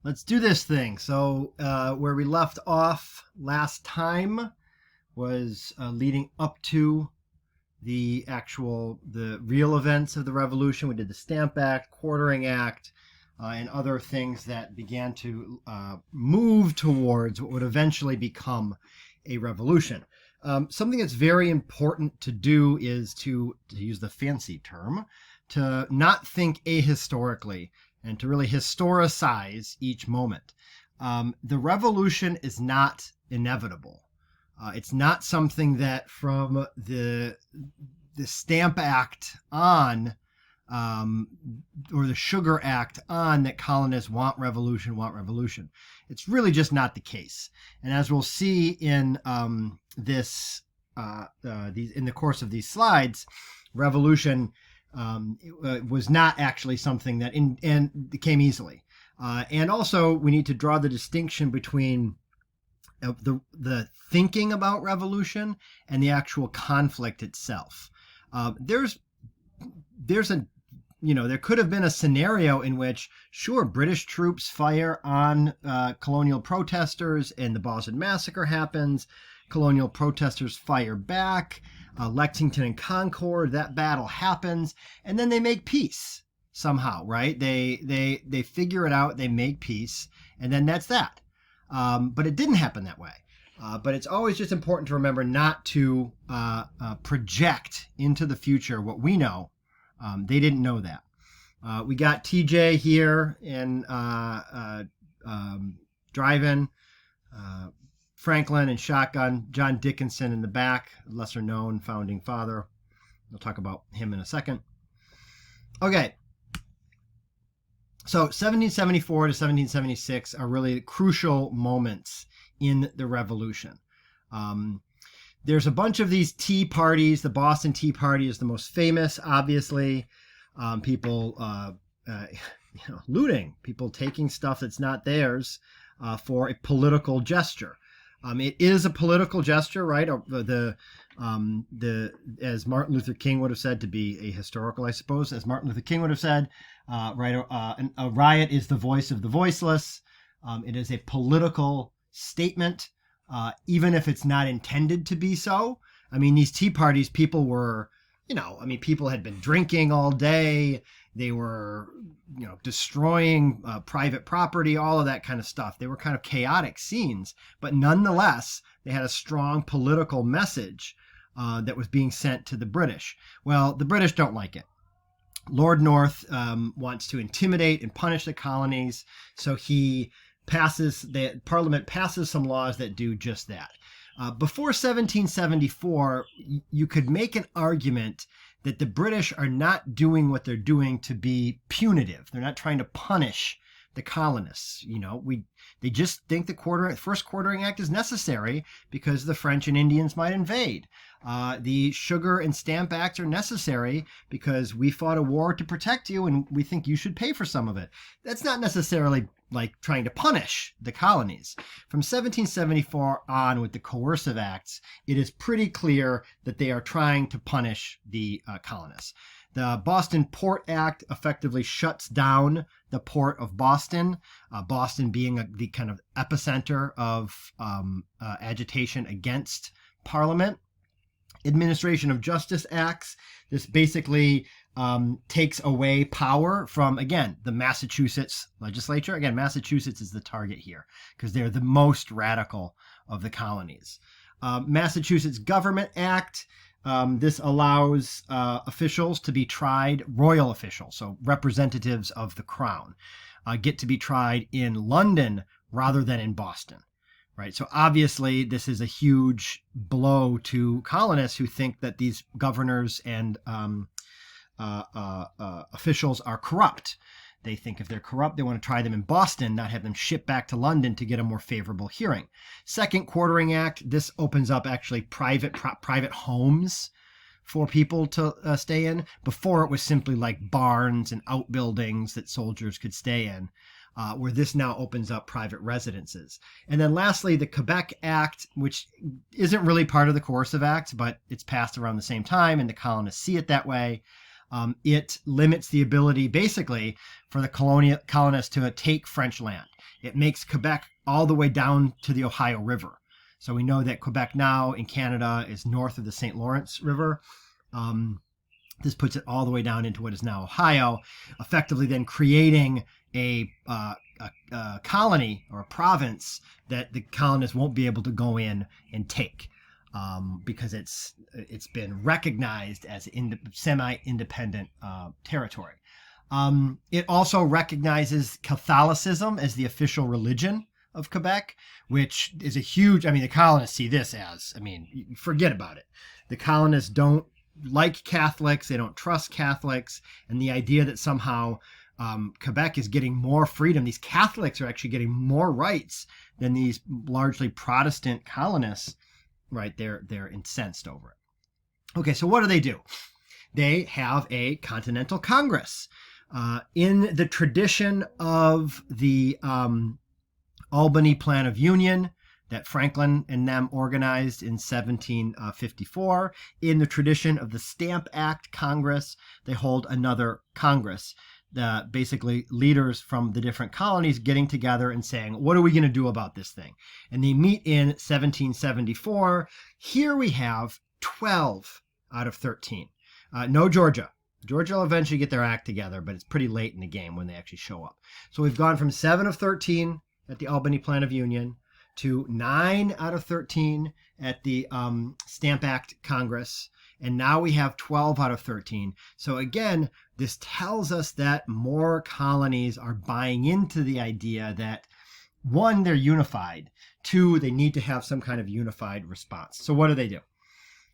Let's do this thing. So, where we left off last time was leading up to the real events of the revolution. We did the Stamp Act, Quartering Act, and other things that began to move towards what would eventually become a revolution. Something that's very important to do is to use the fancy term, to not think ahistorically and to really historicize each moment. The revolution is not inevitable. It's not something that from the Stamp Act on, or the Sugar Act on, that colonists want revolution, want revolution. It's really just not the case. And as we'll see in in the course of these slides, revolution was not actually something that and came easily. And also, we need to draw the distinction between the thinking about revolution and the actual conflict itself. There's a there could have been a scenario in which, sure, British troops fire on colonial protesters and the Boston Massacre happens. Colonial protesters fire back. Lexington and Concord, that battle happens, and then they make peace somehow, right? They figure it out, they make peace, and then that's that. But it didn't happen that way. But it's always just important to remember not to project into the future what we know. They didn't know that. We got TJ here in drive-in, Franklin and shotgun, John Dickinson in the back, lesser known founding father. We'll talk about him in a second. Okay. So 1774 to 1776 are really crucial moments in the revolution. There's a bunch of these tea parties. The Boston Tea Party is the most famous, obviously. People looting, people taking stuff that's not theirs for a political gesture. It is a political gesture, right? As Martin Luther King would have said, to be a historical, I suppose, as Martin Luther King would have said, right? A riot is the voice of the voiceless. It is a political statement, even if it's not intended to be so. I mean, these tea parties, people were, people had been drinking all day. They were, destroying private property, all of that kind of stuff. They were kind of chaotic scenes, but nonetheless, they had a strong political message that was being sent to the British. Well, the British don't like it. Lord North wants to intimidate and punish the colonies, so Parliament passes some laws that do just that. Before 1774, you could make an argument that the British are not doing what they're doing to be punitive. They're not trying to punish the colonists. They just think the First Quartering Act is necessary because the French and Indians might invade. The Sugar and Stamp Acts are necessary because we fought a war to protect you and we think you should pay for some of it. That's not necessarily like trying to punish the colonies. From 1774 on, with the coercive acts, it is pretty clear that they are trying to punish the colonists. The Boston Port Act effectively shuts down the port of Boston, Boston being the kind of epicenter of agitation against Parliament. Administration of Justice Acts. This basically takes away power from, again, the Massachusetts legislature. Again, Massachusetts is the target here because they're the most radical of the colonies. Massachusetts Government Act. This allows officials to be tried, royal officials, so representatives of the crown, get to be tried in London rather than in Boston. Right. So obviously, this is a huge blow to colonists who think that these governors and officials are corrupt. They think if they're corrupt, they want to try them in Boston, not have them shipped back to London to get a more favorable hearing. Second Quartering Act, this opens up actually private homes for people to stay in. Before, it was simply like barns and outbuildings that soldiers could stay in. Where this now opens up private residences. And then lastly, the Quebec Act, which isn't really part of the Coercive Act, but it's passed around the same time, and the colonists see it that way. It limits the ability, basically, for the colonists to take French land. it makes Quebec all the way down to the Ohio River. So we know that Quebec now in Canada is north of the St. Lawrence River. This puts it all the way down into what is now Ohio, effectively then creating a colony or a province that the colonists won't be able to go in and take. Because it's been recognized as semi-independent territory. It also recognizes Catholicism as the official religion of Quebec, which is a huge, the colonists see this as, forget about it. The colonists don't like Catholics, they don't trust Catholics, and the idea that somehow Quebec is getting more freedom, these Catholics are actually getting more rights than these largely Protestant colonists, right? They're incensed over it. Okay, so what do? They have a Continental Congress. In the tradition of the Albany Plan of Union that Franklin and them organized in 1754, in the tradition of the Stamp Act Congress, they hold another Congress. Basically leaders from the different colonies getting together and saying, what are we going to do about this thing? And they meet in 1774. Here we have 12 out of 13. No Georgia. Georgia will eventually get their act together, but it's pretty late in the game when they actually show up. So we've gone from 7 of 13 at the Albany Plan of Union to 9 out of 13 at the Stamp Act Congress. And now we have 12 out of 13. So again, this tells us that more colonies are buying into the idea that, one, they're unified. Two, they need to have some kind of unified response. So what do?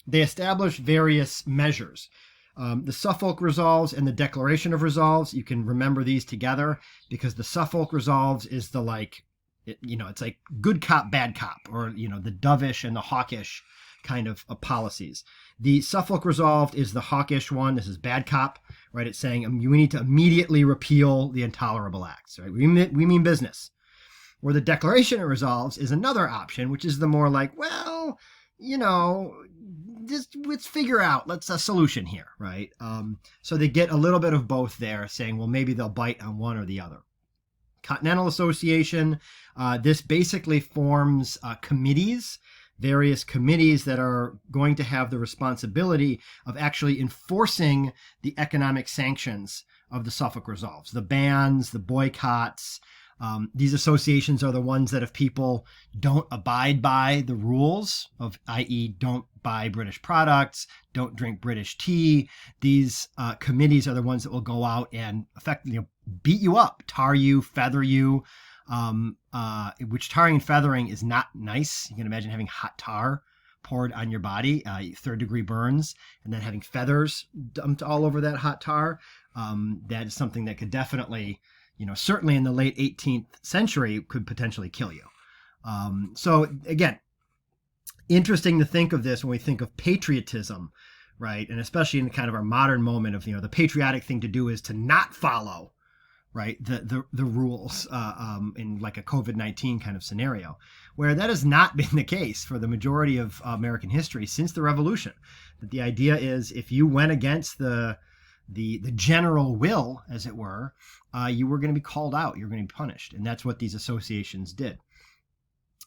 They establish various measures. The Suffolk Resolves and the Declaration of Resolves, you can remember these together because the Suffolk Resolves is the it's like good cop, bad cop, or, the dovish and the hawkish kind of policies. The Suffolk Resolved is the hawkish one. This is bad cop, right? It's saying we need to immediately repeal the intolerable acts, right? We mean business. Where the Declaration of Resolves is another option, which is the more like, well, just let's figure out, let's a solution here, right? So they get a little bit of both there, saying, well, maybe they'll bite on one or the other. Continental Association, this basically forms committees, various committees that are going to have the responsibility of actually enforcing the economic sanctions of the Suffolk Resolves, the bans, the boycotts. These associations are the ones that if people don't abide by the rules of, i.e. don't buy British products, don't drink British tea, these committees are the ones that will go out and effectively beat you up, tar you, feather you, which tarring and feathering is not nice. You can imagine having hot tar poured on your body, 3rd-degree burns, and then having feathers dumped all over that hot tar. That is something that could definitely, certainly in the late 18th century, could potentially kill you. So again, interesting to think of this when we think of patriotism, right? And especially in kind of our modern moment of, the patriotic thing to do is to not follow, right, the rules in like a COVID-19 kind of scenario, where that has not been the case for the majority of American history since the Revolution. That the idea is if you went against the general will, as it were, you were going to be called out, you're going to be punished. And that's what these associations did.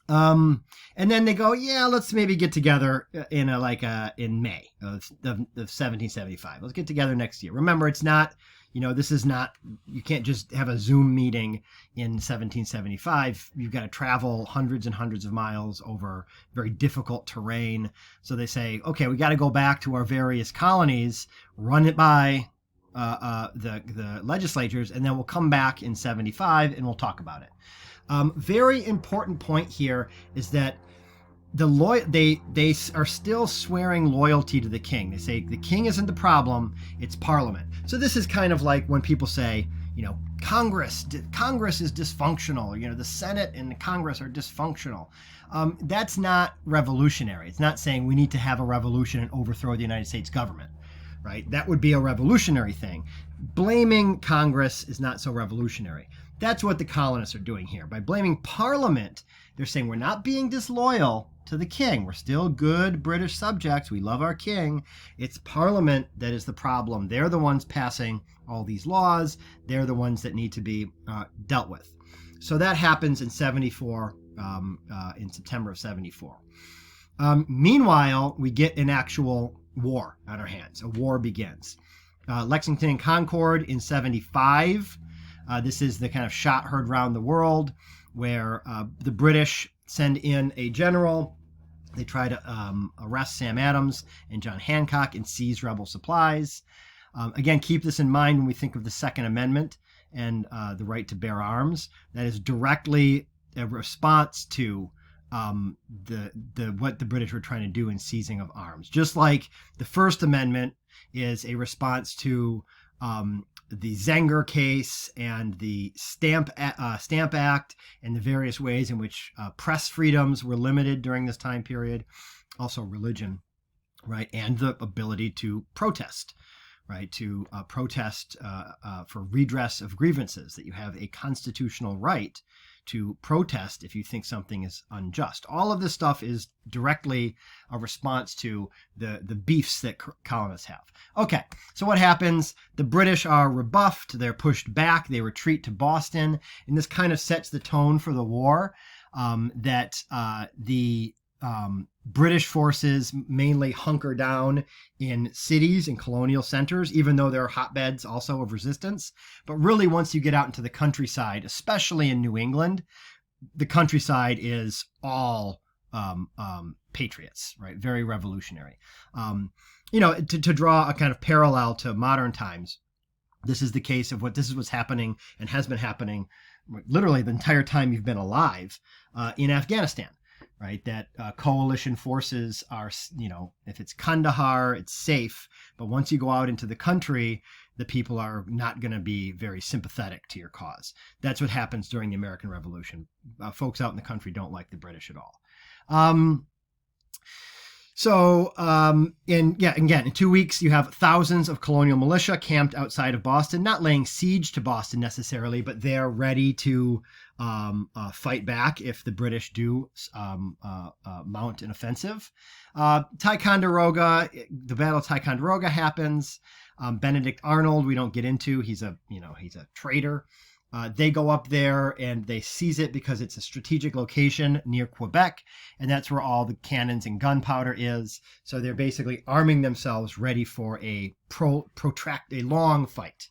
And then they go, yeah, let's maybe get together in May of 1775. Let's get together next year. Remember, it's not, this is not, you can't just have a Zoom meeting in 1775. You've got to travel hundreds and hundreds of miles over very difficult terrain. So they say, okay, we got to go back to our various colonies, run it by the legislatures, and then we'll come back in 75 and we'll talk about it. Very important point here is that they are still swearing loyalty to the king. They say the king isn't the problem, it's Parliament. So this is kind of like when people say, Congress is dysfunctional. The Senate and the Congress are dysfunctional. That's not revolutionary. It's not saying we need to have a revolution and overthrow the United States government, right? That would be a revolutionary thing. Blaming Congress is not so revolutionary. That's what the colonists are doing here. By blaming Parliament, they're saying we're not being disloyal to the king. We're still good British subjects. We love our king. It's Parliament that is the problem. They're the ones passing all these laws. They're the ones that need to be dealt with. So that happens in 74, in September of 74. Meanwhile, we get an actual war on our hands. A war begins. Lexington and Concord in 75. This is the kind of shot heard around the world where the British send in a general. They try to arrest Sam Adams and John Hancock and seize rebel supplies. Again, keep this in mind when we think of the Second Amendment and the right to bear arms. That is directly a response to what the British were trying to do in seizing of arms. Just like the First Amendment is a response to the Zenger case and the Stamp Act and the various ways in which press freedoms were limited during this time period. Also religion, right? And the ability to protest, right? To protest for redress of grievances, that you have a constitutional right to protest if you think something is unjust. All of this stuff is directly a response to the beefs that colonists have. Okay, so what happens? The British are rebuffed, they're pushed back, they retreat to Boston, and this kind of sets the tone for the war, that the British forces mainly hunker down in cities and colonial centers, even though there are hotbeds also of resistance. But really, once you get out into the countryside, especially in New England, the countryside is all patriots, right? Very revolutionary. To draw a kind of parallel to modern times, this is the case of what's happening and has been happening literally the entire time you've been alive in Afghanistan. Right, that coalition forces are, if it's Kandahar, it's safe. But once you go out into the country, the people are not going to be very sympathetic to your cause. That's what happens during the American Revolution. Folks out in the country don't like the British at all. In 2 weeks, you have thousands of colonial militia camped outside of Boston, not laying siege to Boston necessarily, but they're ready to fight back if the British do mount an offensive. Ticonderoga, the Battle of Ticonderoga happens. Benedict Arnold, we don't get into. He's a traitor. They go up there and they seize it because it's a strategic location near Quebec, and that's where all the cannons and gunpowder is. So they're basically arming themselves, ready for a long fight.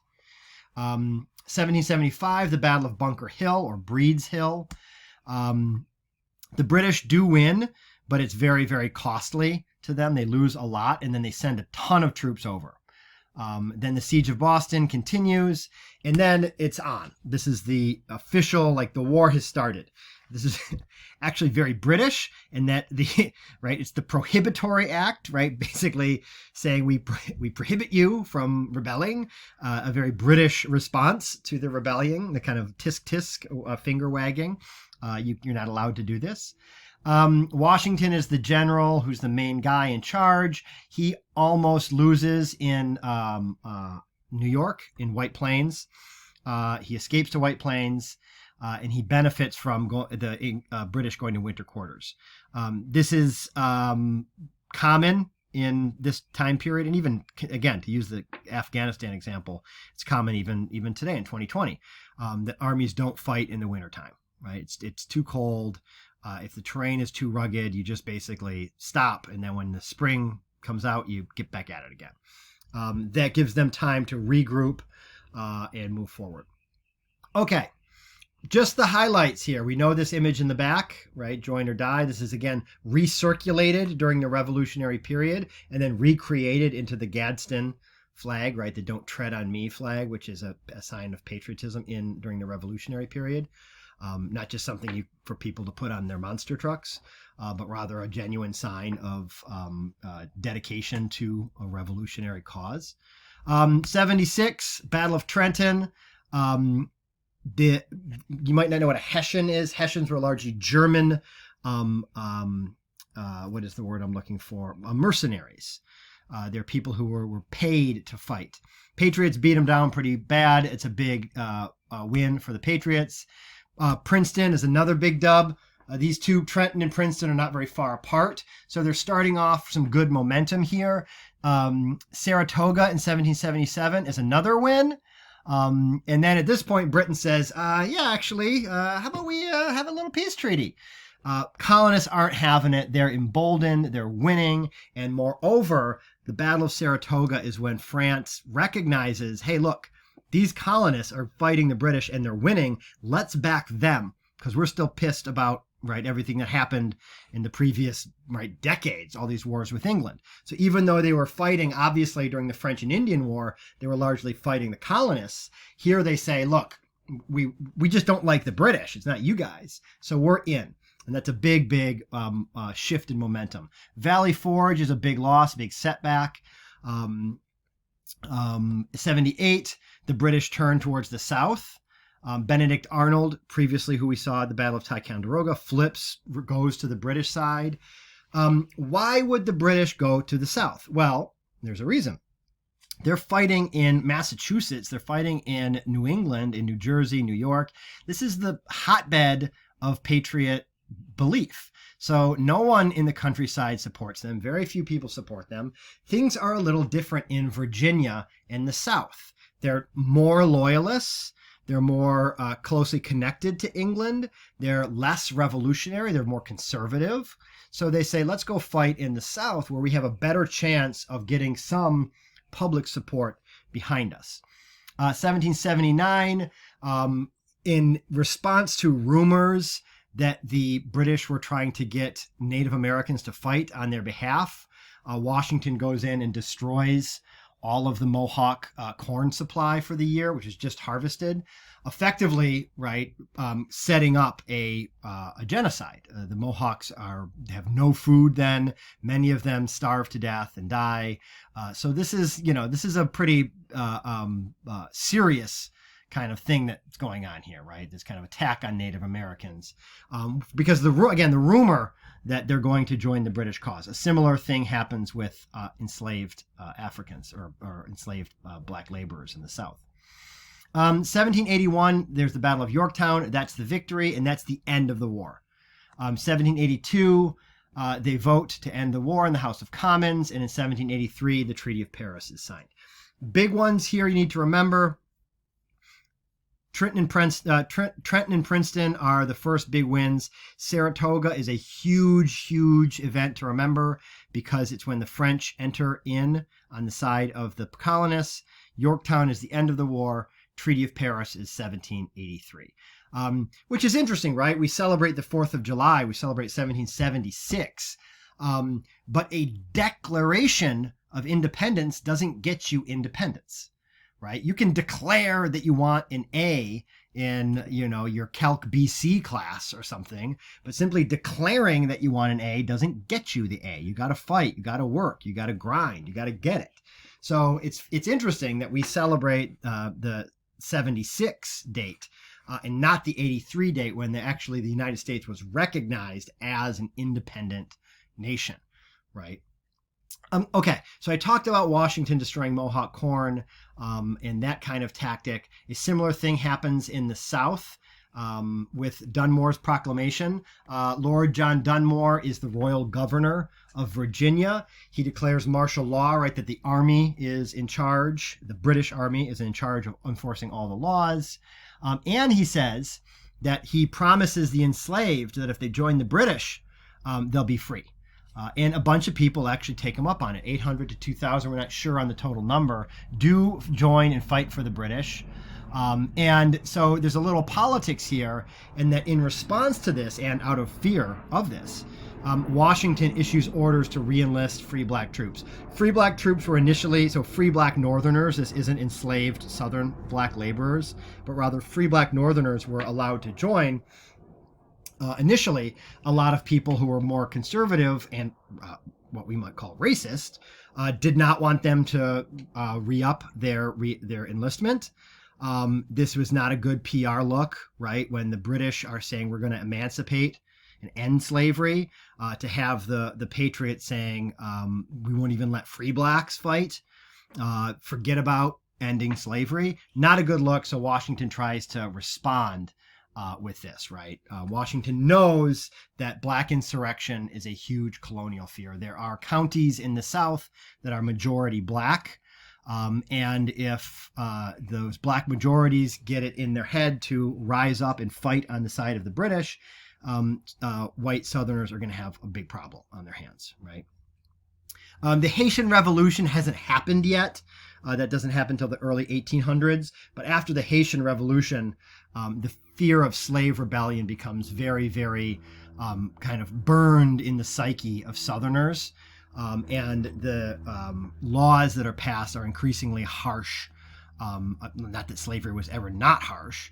1775, the Battle of Bunker Hill or Breed's Hill. The British do win, but it's very, very costly to them. They lose a lot, and then they send a ton of troops over. Then the Siege of Boston continues, and then it's on. This is the official, the war has started. This is actually very British in that it's the Prohibitory Act, right? Basically saying we prohibit you from rebelling, a very British response to the rebellion, the kind of tisk finger wagging. You're not allowed to do this. Washington is the general who's the main guy in charge. He almost loses in New York, in White Plains. He escapes to White Plains, and he benefits from the British going to winter quarters. This is common in this time period, and even, again, to use the Afghanistan example, it's common even today in 2020, that armies don't fight in the wintertime, right? It's too cold. If the terrain is too rugged, you just basically stop, and then when the spring comes out, you get back at it again. That gives them time to regroup and move forward. Okay, just the highlights here. We know this image in the back, right? Join or die. This is, again, recirculated during the Revolutionary period and then recreated into the Gadsden flag, right? The Don't Tread on Me flag, which is a sign of patriotism during the Revolutionary period. Not just something for people to put on their monster trucks, but rather a genuine sign of dedication to a revolutionary cause. 76, Battle of Trenton. You might not know what a Hessian is. Hessians were largely German, what is the word I'm looking for? Mercenaries. They're people who were paid to fight. Patriots beat them down pretty bad. It's a big win for the Patriots. Princeton is another big dub. These two, Trenton and Princeton, are not very far apart, so they're starting off some good momentum here. Saratoga in 1777 is another win. And then at this point, Britain says, yeah, actually, how about we have a little peace treaty? Colonists aren't having it. They're emboldened. They're winning. And moreover, the Battle of Saratoga is when France recognizes, hey, look, these colonists are fighting the British and they're winning. Let's back them because we're still pissed about everything that happened in the previous decades, all these wars with England. So even though they were fighting, obviously, during the French and Indian War, they were largely fighting the colonists. Here they say, look, we just don't like the British. It's not you guys. So we're in. And that's a big shift in momentum. Valley Forge is a big loss, big setback. 78, the British turn towards the south. Benedict Arnold, previously who we saw at the Battle of Ticonderoga, goes to the British side. Why would the British go to the south? Well, there's a reason. They're fighting in Massachusetts. They're fighting in New England, in New Jersey, New York. This is the hotbed of patriot belief. So no one in the countryside supports them. Very few people support them. Things are a little different in Virginia and the South. They're more loyalists. They're more closely connected to England. They're less revolutionary. They're more conservative. So they say, let's go fight in the South where we have a better chance of getting some public support behind us. 1779, in response to rumors that the British were trying to get Native Americans to fight on their behalf, Washington goes in and destroys all of the Mohawk corn supply for the year, which is just harvested, effectively, setting up a genocide. The Mohawks have no food then. Many of them starve to death and die. So this is a pretty serious kind of thing that's going on here, right? This kind of attack on Native Americans, because the rumor that they're going to join the British cause. A similar thing happens with enslaved Africans or enslaved black laborers in the South. 1781, there's the Battle of Yorktown. That's the victory, and that's the end of the war. 1782, they vote to end the war in the House of Commons, and in 1783, the Treaty of Paris is signed. Big ones here you need to remember. Trenton and Princeton are the first big wins. Saratoga is a huge event to remember because it's when the French enter in on the side of the colonists. Yorktown is the end of the war. Treaty of Paris is 1783. Which is interesting, right? We celebrate the 4th of July. We celebrate 1776. But a declaration of independence doesn't get you independence. Right? You can declare that you want an A in, your Calc BC class or something, but simply declaring that you want an A doesn't get you the A. You got to fight, you got to work, you got to grind, you got to get it. So it's interesting that we celebrate the 76 date and not the 83 date when the United States was recognized as an independent nation, right? Okay, so I talked about Washington destroying Mohawk corn and that kind of tactic. A similar thing happens in the South with Dunmore's proclamation. Lord John Dunmore is the royal governor of Virginia. He declares martial law, right, that the army is in charge. The British army is in charge of enforcing all the laws. And he says that he promises the enslaved that if they join the British, they'll be free. And a bunch of people actually take him up on it. 800 to 2,000, we're not sure on the total number, do join and fight for the British. And so there's a little politics here, and that in response to this and out of fear of this, Washington issues orders to re-enlist free black troops. Free black troops were initially, so free black Northerners, this isn't enslaved Southern black laborers, but rather free black Northerners were allowed to join. Initially, a lot of people who were more conservative and what we might call racist did not want them to re-up their enlistment. This was not a good PR look, right? When the British are saying we're going to emancipate and end slavery, to have the Patriots saying we won't even let free blacks fight, forget about ending slavery. Not a good look, so Washington tries to respond with this, right? Washington knows that black insurrection is a huge colonial fear. There are counties in the South that are majority black. And if those black majorities get it in their head to rise up and fight on the side of the British, white Southerners are going to have a big problem on their hands, right? The Haitian Revolution hasn't happened yet. That doesn't happen until the early 1800s. But after the Haitian Revolution, the fear of slave rebellion becomes very, very kind of burned in the psyche of Southerners. And the laws that are passed are increasingly harsh. Not that slavery was ever not harsh,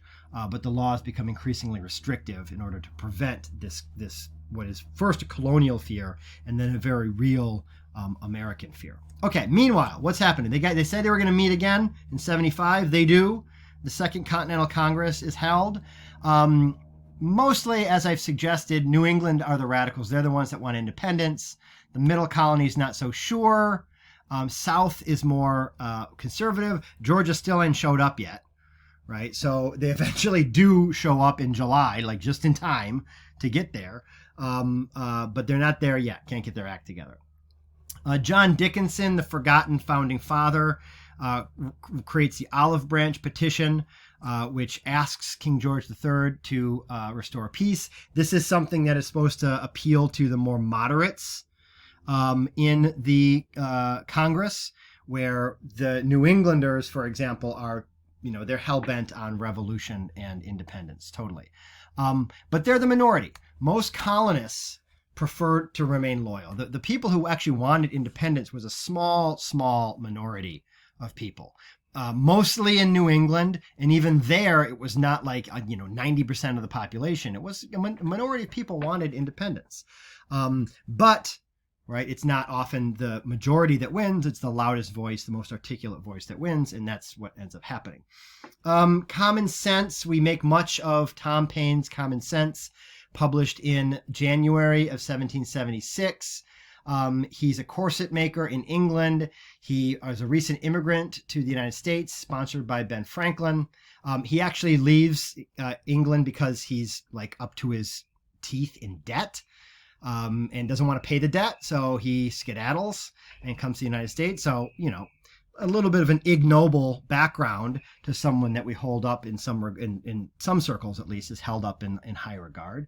but the laws become increasingly restrictive in order to prevent this what is first a colonial fear and then a very real American fear. Okay, meanwhile, what's happening? They said they were going to meet again in 1975. They do. The Second Continental Congress is held. Mostly, as I've suggested, New England are the radicals. They're the ones that want independence. The middle colonies, not so sure. South is more conservative. Georgia still ain't showed up yet, right? So they eventually do show up in July, like just in time to get there. But they're not there yet. Can't get their act together. John Dickinson, the forgotten founding father, creates the Olive Branch Petition, which asks King George III to restore peace. This is something that is supposed to appeal to the more moderates in the Congress, where the New Englanders, for example, are, they're hell-bent on revolution and independence, totally. But they're the minority. Most colonists prefer to remain loyal. The people who actually wanted independence was a small minority of people, mostly in New England. And even there, it was not like, 90% of the population. It was a minority of people wanted independence. But right, it's not often the majority that wins. It's the loudest voice, the most articulate voice that wins. And that's what ends up happening. Common Sense. We make much of Tom Paine's Common Sense, published in January of 1776. He's a corset maker in England. He is a recent immigrant to the United States, sponsored by Ben Franklin. He actually leaves England because he's like up to his teeth in debt, and doesn't want to pay the debt. So he skedaddles and comes to the United States. So, a little bit of an ignoble background to someone that we hold up in some circles, at least, is held up in high regard.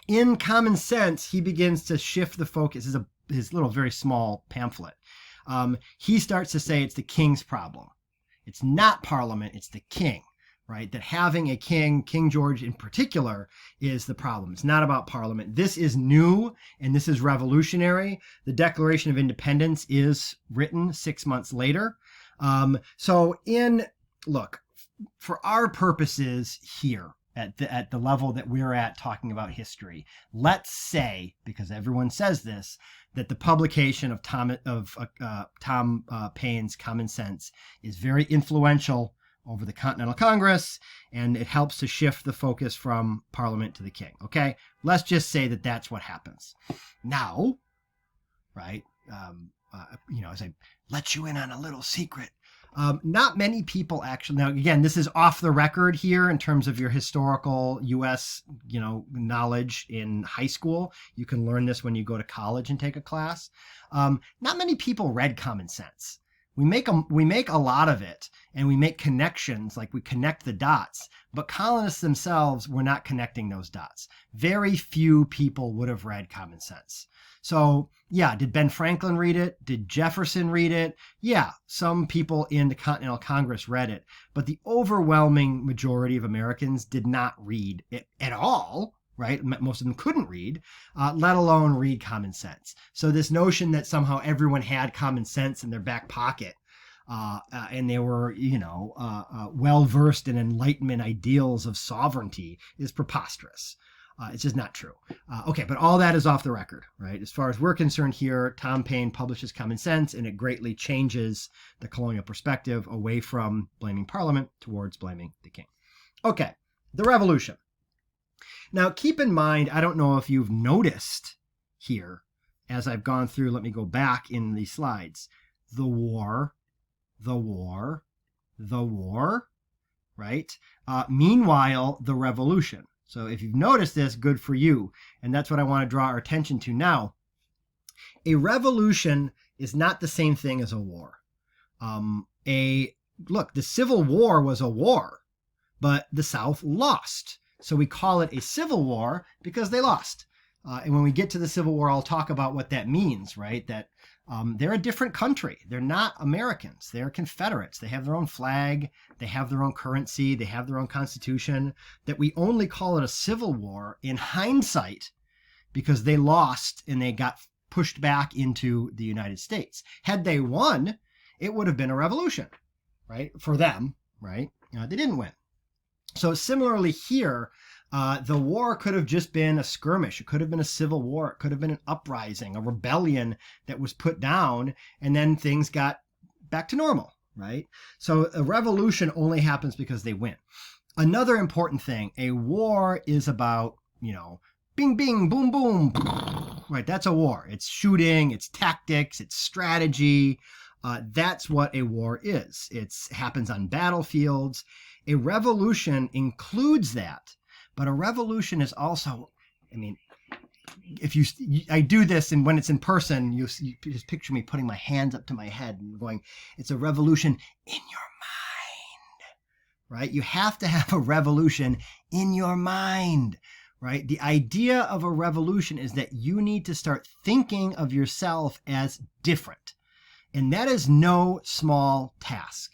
In Common Sense, he begins to shift the focus. This is his little, very small pamphlet. He starts to say it's the king's problem. It's not Parliament, it's the king, right? That having a king, King George in particular, is the problem. It's not about Parliament. This is new and this is revolutionary. The Declaration of Independence is written 6 months later. Look, for our purposes here, at the level that we're at talking about history, let's say, because everyone says this, that the publication of Tom Paine's Common Sense is very influential over the Continental Congress, and it helps to shift the focus from Parliament to the king. Okay, let's just say that that's what happens. Now, right? As I let you in on a little secret. Not many people actually. Now, again, this is off the record here in terms of your historical U.S. knowledge in high school. You can learn this when you go to college and take a class. Not many people read Common Sense. We make a lot of it, and we make connections, like we connect the dots. But colonists themselves were not connecting those dots. Very few people would have read Common Sense. So, yeah, did Ben Franklin read it? Did Jefferson read it? Yeah, some people in the Continental Congress read it. But the overwhelming majority of Americans did not read it at all, right? Most of them couldn't read, let alone read Common Sense. So this notion that somehow everyone had Common Sense in their back pocket, and they were, well-versed in Enlightenment ideals of sovereignty is preposterous. It's just not true. Okay, but all that is off the record, right? As far as we're concerned here, Tom Paine publishes Common Sense, and it greatly changes the colonial perspective away from blaming Parliament towards blaming the king. Okay, the Revolution. Now, keep in mind, I don't know if you've noticed here, as I've gone through, let me go back in these slides, the war, right? Meanwhile, the Revolution. So if you've noticed this, good for you. And that's what I want to draw our attention to now. A revolution is not the same thing as a war. The Civil War was a war, but the South lost. So we call it a civil war because they lost. And when we get to the Civil War, I'll talk about what that means, right? That they're a different country. They're not Americans. They're Confederates. They have their own flag. They have their own currency. They have their own constitution. That we only call it a civil war in hindsight because they lost and they got pushed back into the United States. Had they won, it would have been a revolution, right? For them, right? They didn't win. So similarly here, the war could have just been a skirmish. It could have been a civil war. It could have been an uprising, a rebellion that was put down, and then things got back to normal, right? So a revolution only happens because they win. Another important thing, a war is about, bing, bing, boom, boom, right? That's a war. It's shooting, it's tactics, it's strategy. That's what a war is. It happens on battlefields. A revolution includes that. But a revolution is also, I do this, and when it's in person, you just picture me putting my hands up to my head and going, it's a revolution in your mind, right? You have to have a revolution in your mind, right? The idea of a revolution is that you need to start thinking of yourself as different. And that is no small task.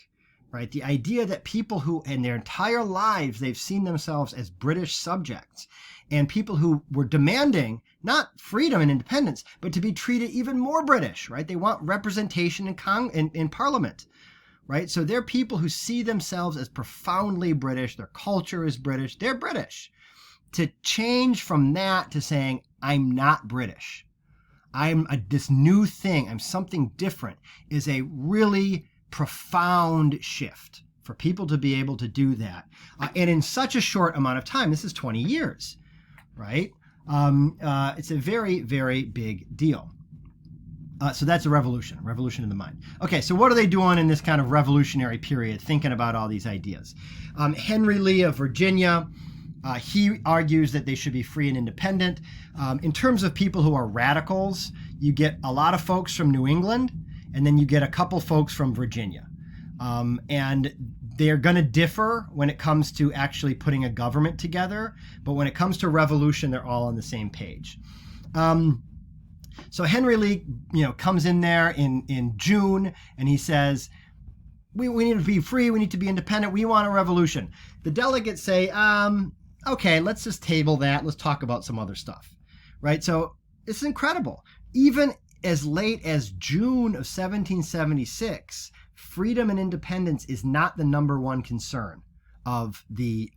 Right? The idea that people who in their entire lives they've seen themselves as British subjects, and people who were demanding not freedom and independence, but to be treated even more British, right? They want representation in Parliament, right? So they're people who see themselves as profoundly British. Their culture is British. They're British. To change from that to saying, I'm not British, I'm this new thing, I'm something different, is a really profound shift for people to be able to do that. And in such a short amount of time, this is 20 years, right? It's a very, very big deal. So that's a revolution in the mind. Okay, so what are they doing in this kind of revolutionary period, thinking about all these ideas? Henry Lee of Virginia, he argues that they should be free and independent. In terms of people who are radicals, you get a lot of folks from New England, and then you get a couple folks from Virginia. And they're going to differ when it comes to actually putting a government together. But when it comes to revolution, they're all on the same page. So Henry Lee, comes in there in June, and he says, we need to be free. We need to be independent. We want a revolution. The delegates say, okay, let's just table that. Let's talk about some other stuff, right? So it's incredible. Even as late as June of 1776, freedom and independence is not the number one concern of the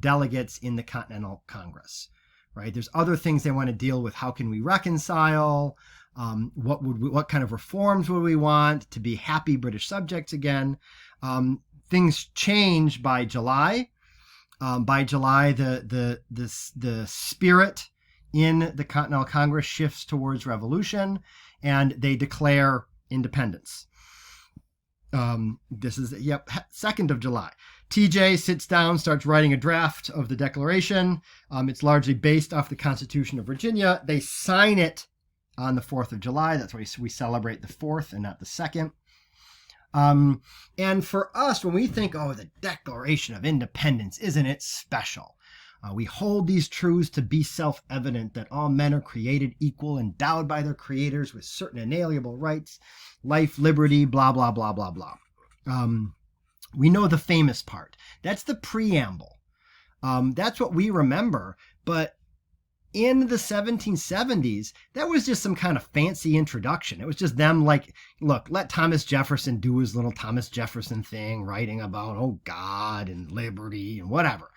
delegates in the Continental Congress, right? There's other things they want to deal with. How can we reconcile? What kind of reforms would we want to be happy British subjects again? Things change by July. By July, the spirit in the Continental Congress shifts towards revolution, and they declare independence. This is 2nd of July. TJ sits down, starts writing a draft of the Declaration. It's largely based off the Constitution of Virginia. They sign it on the 4th of July. That's why we celebrate the 4th and not the 2nd. And for us, when we think, the Declaration of Independence, isn't it special? We hold these truths to be self-evident that all men are created equal, endowed by their creators with certain inalienable rights, life, liberty, blah, blah, blah, blah, blah. We know the famous part. That's the preamble. That's what we remember. But in the 1770s, that was just some kind of fancy introduction. It was just them let Thomas Jefferson do his little Thomas Jefferson thing, writing about, God and liberty and whatever.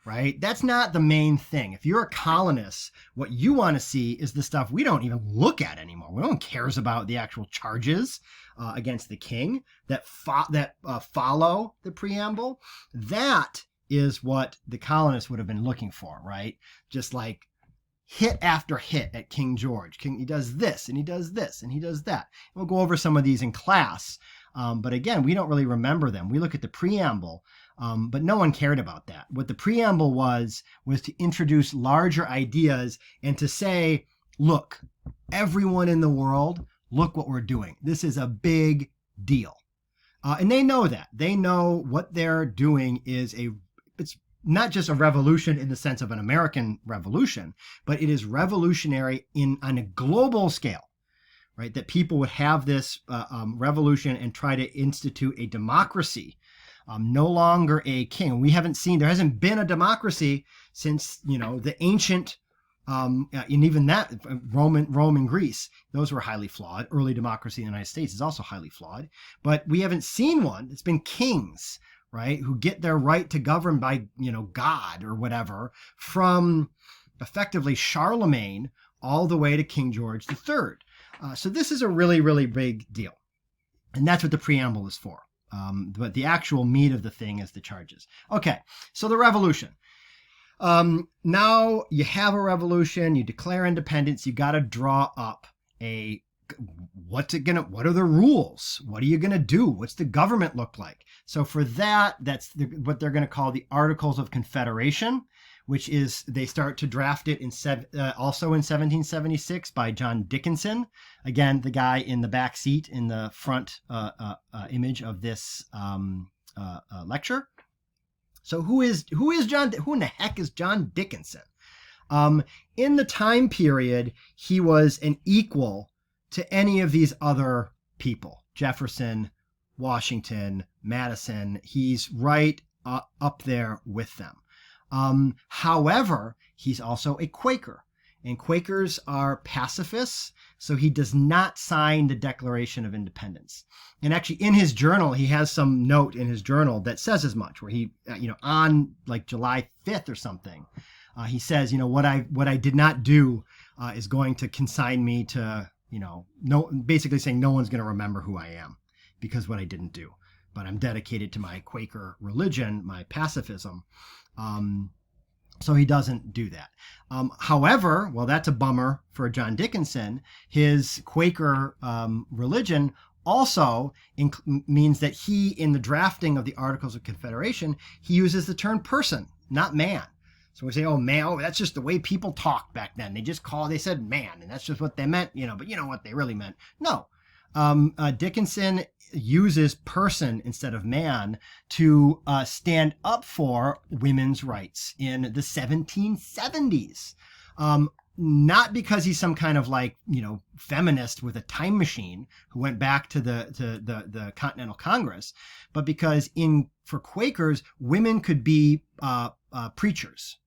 Right? That's not the main thing. If you're a colonist, what you want to see is the stuff we don't even look at anymore. No one cares about the actual charges against the king that follow the preamble. That is what the colonists would have been looking for, right? Just like hit after hit at King George. He does this, and he does this, and he does that. We'll go over some of these in class. But again, we don't really remember them. We look at the preamble. But no one cared about that. What the preamble was to introduce larger ideas and to say, look, everyone in the world, look what we're doing. This is a big deal, And they know that. They know what they're doing it's not just a revolution in the sense of an American revolution, but it is revolutionary on a global scale, right? That people would have this revolution and try to institute a democracy, no longer a king. There hasn't been a democracy since, the ancient, and even that, Rome and Greece, those were highly flawed. Early democracy in the United States is also highly flawed, but we haven't seen one. It's been kings, right, who get their right to govern by, God or whatever, from effectively Charlemagne all the way to King George III. So this is a really, really big deal. And that's what the preamble is for. But the actual meat of the thing is the charges. Okay, so the revolution. Now you have a revolution, you declare independence, you got to draw up what are the rules? What are you going to do? What's the government look like? So for that, that's what they're going to call the Articles of Confederation, which is, they start to draft it also in 1776 by John Dickinson. Again, the guy in the back seat in the front image of this lecture. So who in the heck is John Dickinson? In the time period, he was an equal to any of these other people. Jefferson, Washington, Madison. He's right up there with them. However, he's also a Quaker, and Quakers are pacifists, so he does not sign the Declaration of Independence. And actually, in his journal, he has some note in his journal that says as much, where he, on like July 5th or something, he says, what I did not do is going to consign me to, basically saying no one's going to remember who I am because what I didn't do. But I'm dedicated to my Quaker religion, my pacifism. So he doesn't do that. However, that's a bummer for John Dickinson. His Quaker religion also means that he, in the drafting of the Articles of Confederation, he uses the term person, not man. So we say, oh, man, that's just the way people talked back then. They said man, and that's just what they meant, but you know what they really meant. No. Dickinson uses person instead of man to stand up for women's rights in the 1770s. Not because he's some kind of feminist with a time machine who went back to the Continental Congress, but because for Quakers, women could be preachers.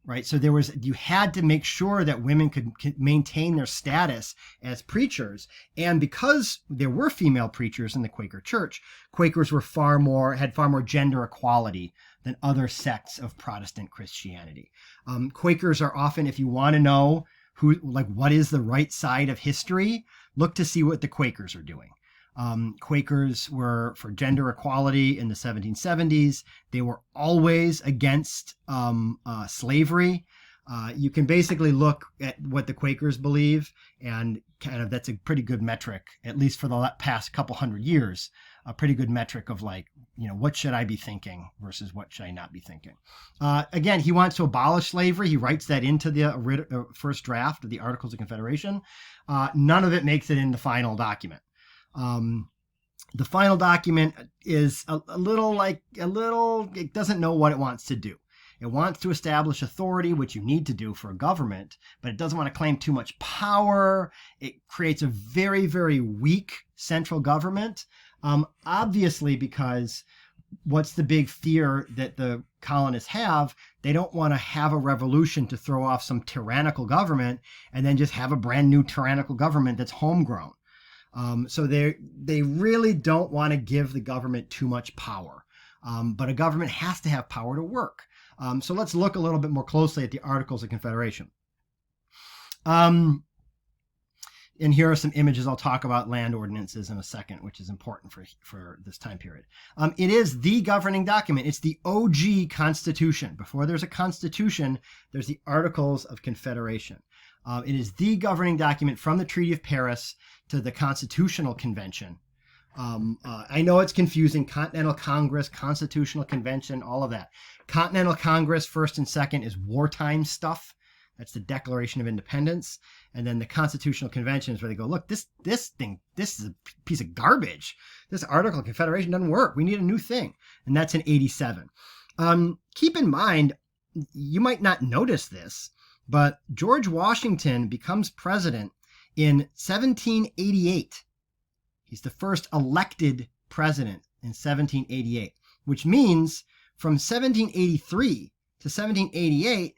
Right. So you had to make sure that women could maintain their status as preachers. And because there were female preachers in the Quaker Church, Quakers had far more gender equality than other sects of Protestant Christianity. Quakers are often, if you want to know what is the right side of history, look to see what the Quakers are doing. Quakers were for gender equality in the 1770s. They were always against slavery. You can basically look at what the Quakers believe, and kind of that's a pretty good metric, at least for the past couple hundred years, a pretty good metric of what should I be thinking versus what should I not be thinking. Again, he wants to abolish slavery. He writes that into the first draft of the Articles of Confederation. None of it makes it in the final document. The final document is a little, it doesn't know what it wants to do. It wants to establish authority, which you need to do for a government, but it doesn't want to claim too much power. It creates a very, very weak central government, obviously because what's the big fear that the colonists have? They don't want to have a revolution to throw off some tyrannical government and then just have a brand new tyrannical government that's homegrown. So they really don't want to give the government too much power. But a government has to have power to work. So let's look a little bit more closely at the Articles of Confederation. And here are some images. I'll talk about land ordinances in a second, which is important for this time period. It is the governing document. It's the OG Constitution. Before there's a Constitution, there's the Articles of Confederation. It is the governing document from the Treaty of Paris to the Constitutional Convention. I know it's confusing. Continental Congress, Constitutional Convention, all of that. Continental Congress, first and second, is wartime stuff. That's the Declaration of Independence. And then the Constitutional Convention is where they go, look, this is a piece of garbage. This Article of Confederation doesn't work. We need a new thing. And that's in 87. Keep in mind, you might not notice this, but George Washington becomes president in 1788. He's the first elected president in 1788, which means from 1783 to 1788,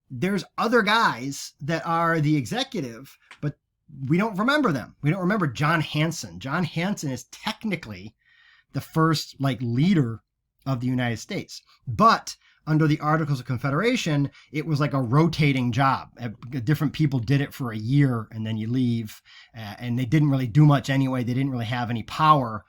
there's other guys that are the executive, but we don't remember them. We don't remember John Hanson. John Hanson is technically the first leader of the United States. But under the Articles of Confederation, it was like a rotating job. Different people did it for a year and then you leave. And they didn't really do much anyway. They didn't really have any power.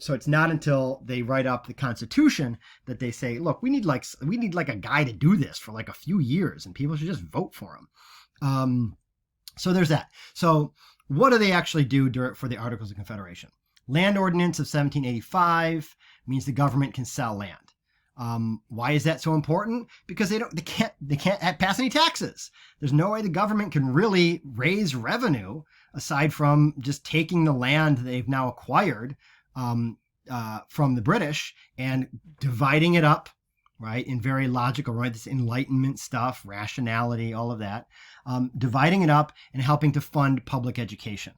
So it's not until they write up the Constitution that they say, look, we need a guy to do this for a few years and people should just vote for him. So there's that. So what do they actually do for the Articles of Confederation? Land Ordinance of 1785 means the government can sell land. Why is that so important? Because they can't pass any taxes. There's no way the government can really raise revenue aside from just taking the land they've now acquired from the British and dividing it up, right, in very logical, right, this Enlightenment stuff, rationality, all of that, dividing it up and helping to fund public education.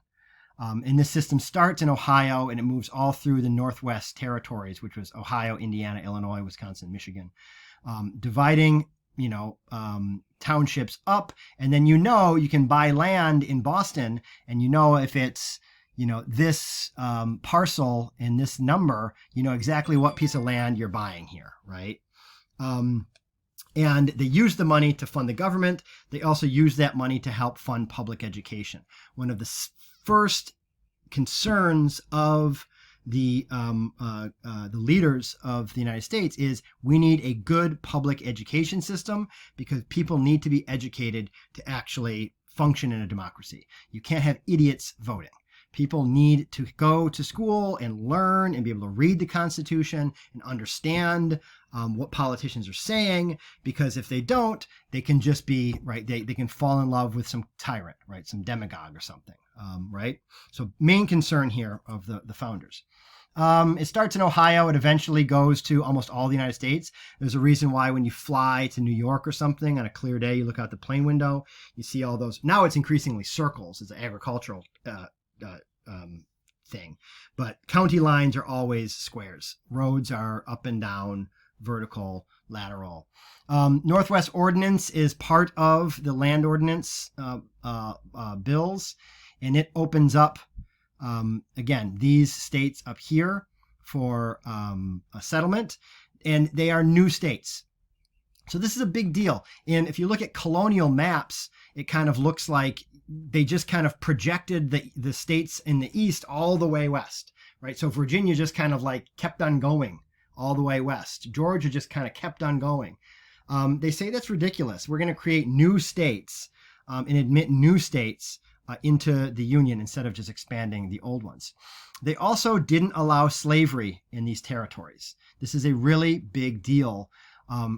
And this system starts in Ohio and it moves all through the Northwest territories, which was Ohio, Indiana, Illinois, Wisconsin, Michigan, dividing, townships up. And then, you can buy land in Boston and if it's, this parcel in this number, exactly what piece of land you're buying here, right? And they use the money to fund the government. They also use that money to help fund public education. One of the first concerns of the leaders of the United States is we need a good public education system because people need to be educated to actually function in a democracy. You can't have idiots voting. People need to go to school and learn and be able to read the Constitution and understand what politicians are saying, because if they don't, they can just be, right, they can fall in love with some tyrant, right, some demagogue or something, right? So main concern here of the founders. It starts in Ohio. It eventually goes to almost all the United States. There's a reason why when you fly to New York or something on a clear day, you look out the plane window, you see all those. Now it's increasingly circles. It's an agricultural thing, but county lines are always squares. Roads are up and down, vertical, lateral. Northwest Ordinance is part of the Land Ordinance bills, and it opens up again these states up here for a settlement, and they are new states. So this is a big deal. And if you look at colonial maps, it kind of looks like they just kind of projected the states in the east all the way west, right? So Virginia just kind of kept on going all the way west. Georgia just kind of kept on going. They say that's ridiculous. We're going to create new states and admit new states into the Union instead of just expanding the old ones. They also didn't allow slavery in these territories. This is a really big deal.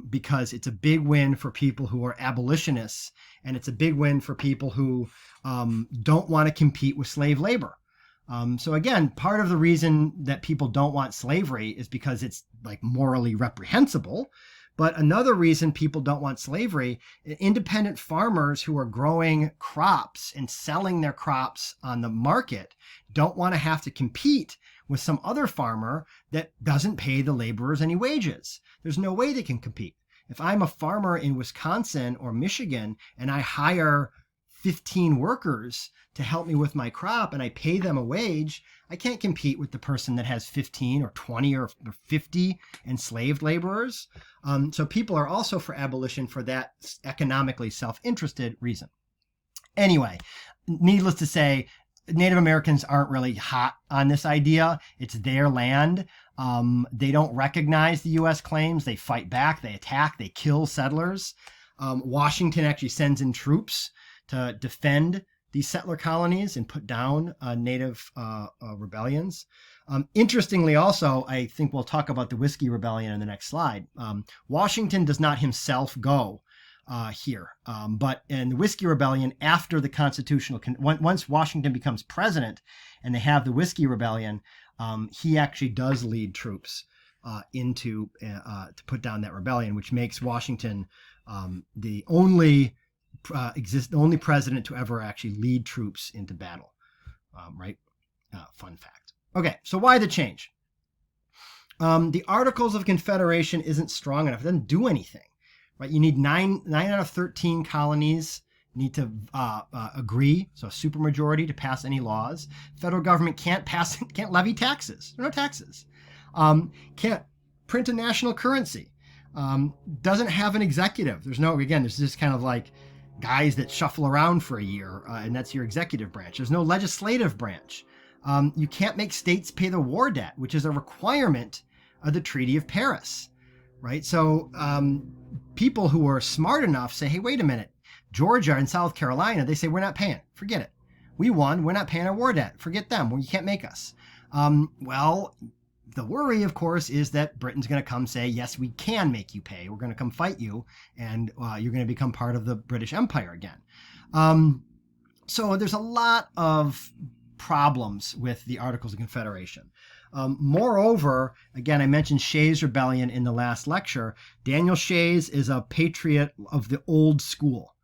Because it's a big win for people who are abolitionists, and it's a big win for people who don't want to compete with slave labor. So again, part of the reason that people don't want slavery is because it's morally reprehensible. But another reason people don't want slavery, independent farmers who are growing crops and selling their crops on the market don't want to have to compete with some other farmer that doesn't pay the laborers any wages. There's no way they can compete. If I'm a farmer in Wisconsin or Michigan and I hire 15 workers to help me with my crop and I pay them a wage, I can't compete with the person that has 15 or 20 or 50 enslaved laborers. So people are also for abolition for that economically self-interested reason. Anyway, needless to say, Native Americans aren't really hot on this idea. It's their land. They don't recognize the U.S. claims. They fight back, they attack, they kill settlers. Washington actually sends in troops to defend these settler colonies and put down Native rebellions. Interestingly also, I think we'll talk about the Whiskey Rebellion in the next slide. Washington does not himself go here. But in the Whiskey Rebellion, after the once Washington becomes president and they have the Whiskey Rebellion, he actually does lead troops to put down that rebellion, which makes Washington the only president to ever actually lead troops into battle. Right? Fun fact. Okay, so why the change? The Articles of Confederation isn't strong enough. It doesn't do anything. Right? You need 9 out of 13 colonies need to agree, so a supermajority to pass any laws. Federal government can't levy taxes. There are no taxes. Can't print a national currency. Doesn't have an executive. There's just kind of like guys that shuffle around for a year, and that's your executive branch. There's no legislative branch. You can't make states pay the war debt, which is a requirement of the Treaty of Paris. Right? So people who are smart enough say, hey, wait a minute. Georgia and South Carolina, they say, we're not paying. Forget it. We won. We're not paying our war debt. Forget them. Well, you can't make us. Well, the worry, of course, is that Britain's going to come say, yes, we can make you pay. We're going to come fight you, and you're going to become part of the British Empire again. So there's a lot of problems with the Articles of Confederation. Moreover, again, I mentioned Shays' Rebellion in the last lecture. Daniel Shays is a patriot of the old school,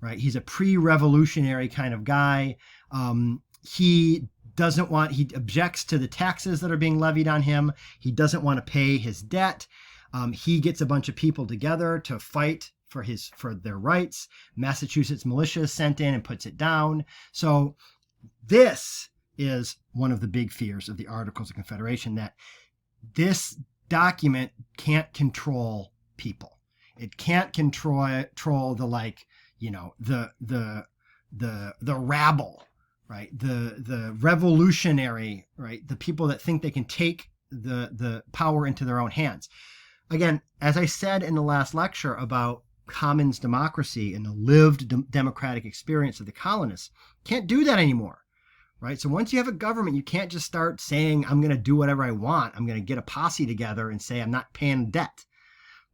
right? He's a pre-revolutionary kind of guy. He objects to the taxes that are being levied on him. He doesn't want to pay his debt. He gets a bunch of people together to fight for their rights. Massachusetts militia is sent in and puts it down. So this is one of the big fears of the Articles of Confederation, that this document can't control people. It can't control the rabble, right? The revolutionary, right? The people that think they can take the power into their own hands. Again, as I said in the last lecture about commons democracy and the lived democratic experience of the colonists, can't do that anymore. Right? So once you have a government, you can't just start saying, I'm going to do whatever I want. I'm going to get a posse together and say, I'm not paying debt.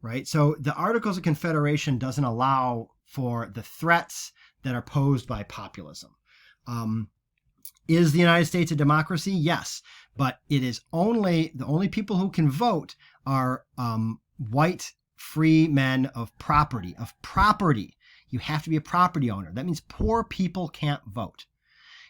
Right? So the Articles of Confederation doesn't allow for the threats that are posed by populism. Is the United States a democracy? Yes. But it is the only people who can vote are white, free men of property. You have to be a property owner. That means poor people can't vote.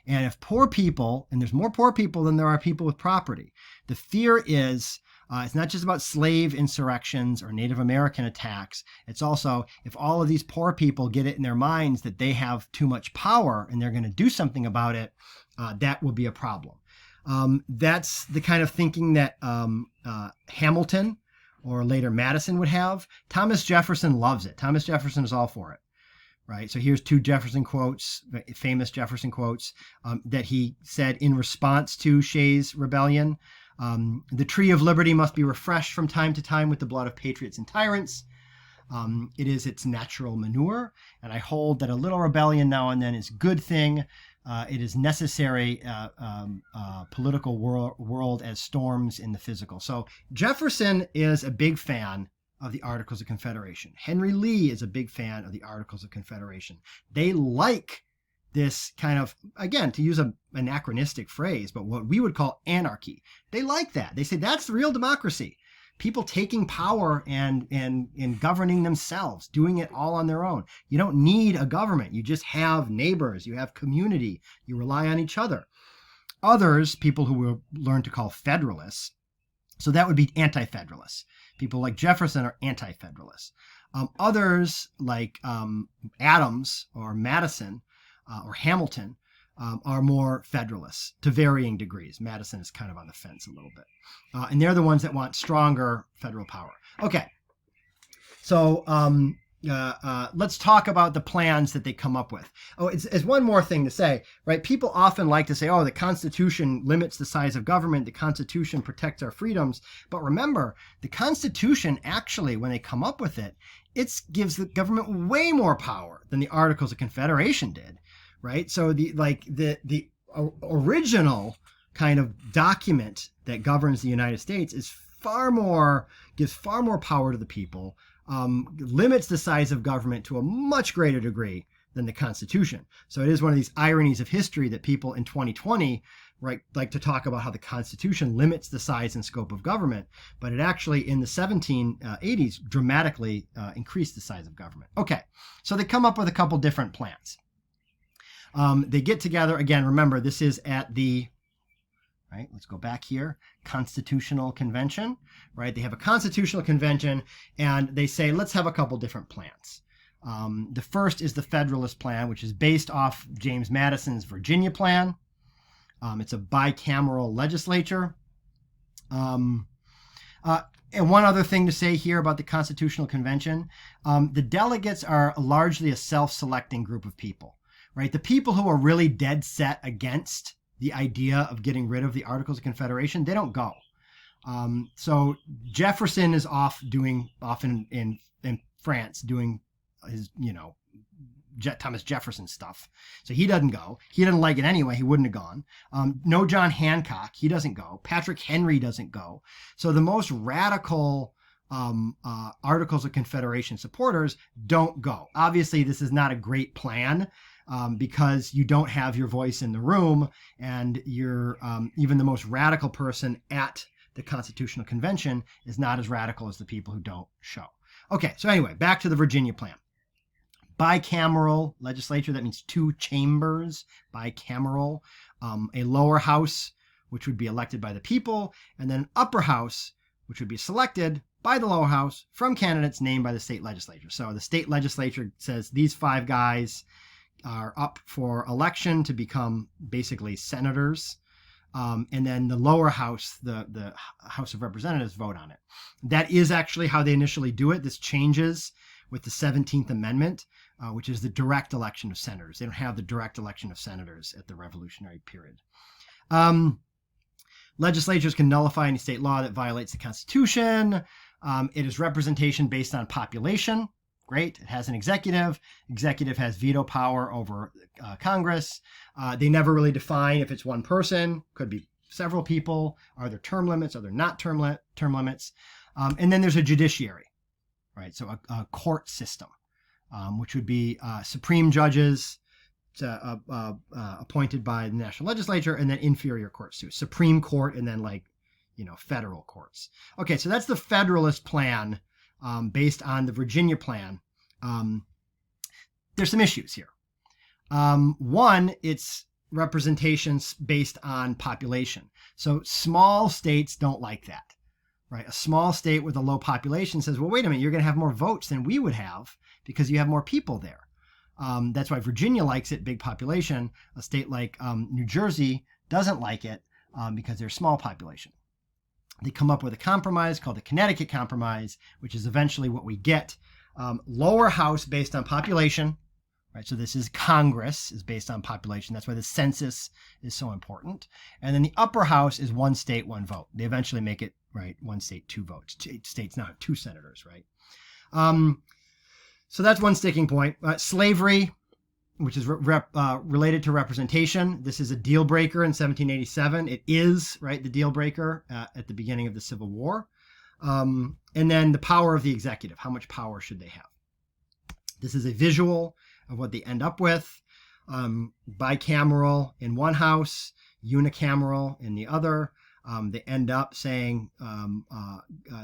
And if poor people, and there's more poor people than there are people with property, the fear is it's not just about slave insurrections or Native American attacks. It's also if all of these poor people get it in their minds that they have too much power and they're going to do something about it, that will be a problem. That's the kind of thinking that Hamilton or later Madison would have. Thomas Jefferson loves it. Thomas Jefferson is all for it. Right. So here's 2 Jefferson quotes, famous Jefferson quotes that he said in response to Shays' Rebellion. The tree of liberty must be refreshed from time to time with the blood of patriots and tyrants. It is its natural manure. And I hold that a little rebellion now and then is a good thing. It is necessary political world as storms in the physical. So Jefferson is a big fan of the Articles of Confederation. Henry Lee is a big fan of the Articles of Confederation. They like this kind of, again, to use an anachronistic phrase, but what we would call anarchy. They like that. They say that's the real democracy. People taking power and governing themselves, doing it all on their own. You don't need a government. You just have neighbors. You have community. You rely on each other. Others, people who we'll learn to call federalists, so that would be anti-federalists. People like Jefferson are anti-federalists. Others like Adams or Madison or Hamilton are more federalists to varying degrees. Madison is kind of on the fence a little bit. And they're the ones that want stronger federal power. Okay. So let's talk about the plans that they come up with. Oh, it's one more thing to say, right? People often like to say, oh, the Constitution limits the size of government. The Constitution protects our freedoms. But remember, the Constitution actually, when they come up with it, it gives the government way more power than the Articles of Confederation did, right? So the original kind of document that governs the United States is gives far more power to the people. limits the size of government to a much greater degree than the Constitution. So it is one of these ironies of history that people in 2020 like to talk about how the Constitution limits the size and scope of government, but it actually in the 1780s dramatically increased the size of government. Okay, so they come up with a couple different plans. They get together, again, remember, this is at the, right, let's go back here, Constitutional Convention, right? They have a Constitutional Convention, and they say, let's have a couple different plans. The first is the Federalist Plan, which is based off James Madison's Virginia Plan. It's a bicameral legislature. And one other thing to say here about the Constitutional Convention, the delegates are largely a self-selecting group of people, right? The people who are really dead set against the idea of getting rid of the Articles of Confederation, they don't go. So Jefferson is off in France doing his, Thomas Jefferson stuff. So he doesn't go. He doesn't like it anyway. He wouldn't have gone. No John Hancock. He doesn't go. Patrick Henry doesn't go. So the most radical Articles of Confederation supporters don't go. Obviously, this is not a great plan because you don't have your voice in the room, and you're even the most radical person at the Constitutional Convention is not as radical as the people who don't show. Okay, so anyway, back to the Virginia Plan. Bicameral legislature, that means two chambers, bicameral, a lower house, which would be elected by the people, and then an upper house, which would be selected by the lower house from candidates named by the state legislature. So the state legislature says these 5 guys are up for election to become basically senators. And then the lower house, the House of Representatives, vote on it. That is actually how they initially do it. This changes with the 17th Amendment, which is the direct election of senators. They don't have the direct election of senators at the Revolutionary period. Legislatures can nullify any state law that violates the Constitution. It is representation based on population. Great. It has an executive. Executive has veto power over Congress. They never really define if it's one person. Could be several people. Are there term limits? Are there not term limits? And then there's a judiciary, right? So a court system, which would be supreme judges appointed by the national legislature, and then inferior courts too. Supreme Court, and then federal courts. Okay, so that's the Federalist Plan. Based on the Virginia Plan. There's some issues here. One, it's representations based on population. So small states don't like that, right? A small state with a low population says, well, wait a minute, you're going to have more votes than we would have because you have more people there. That's why Virginia likes it, big population. A state like New Jersey doesn't like it because they're small population. They come up with a compromise called the Connecticut Compromise, which is eventually what we get. Lower house based on population, right? So this is Congress is based on population. That's why the census is so important. And then the upper house is one state, one vote. They eventually make it, right, one state, 2 votes. States now have 2 senators, right? So that's one sticking point. Slavery, which is related to representation. This is a deal breaker in 1787. It is, right, the deal breaker at the beginning of the Civil War. And then the power of the executive. How much power should they have? This is a visual of what they end up with. Bicameral in one house, unicameral in the other. They end up saying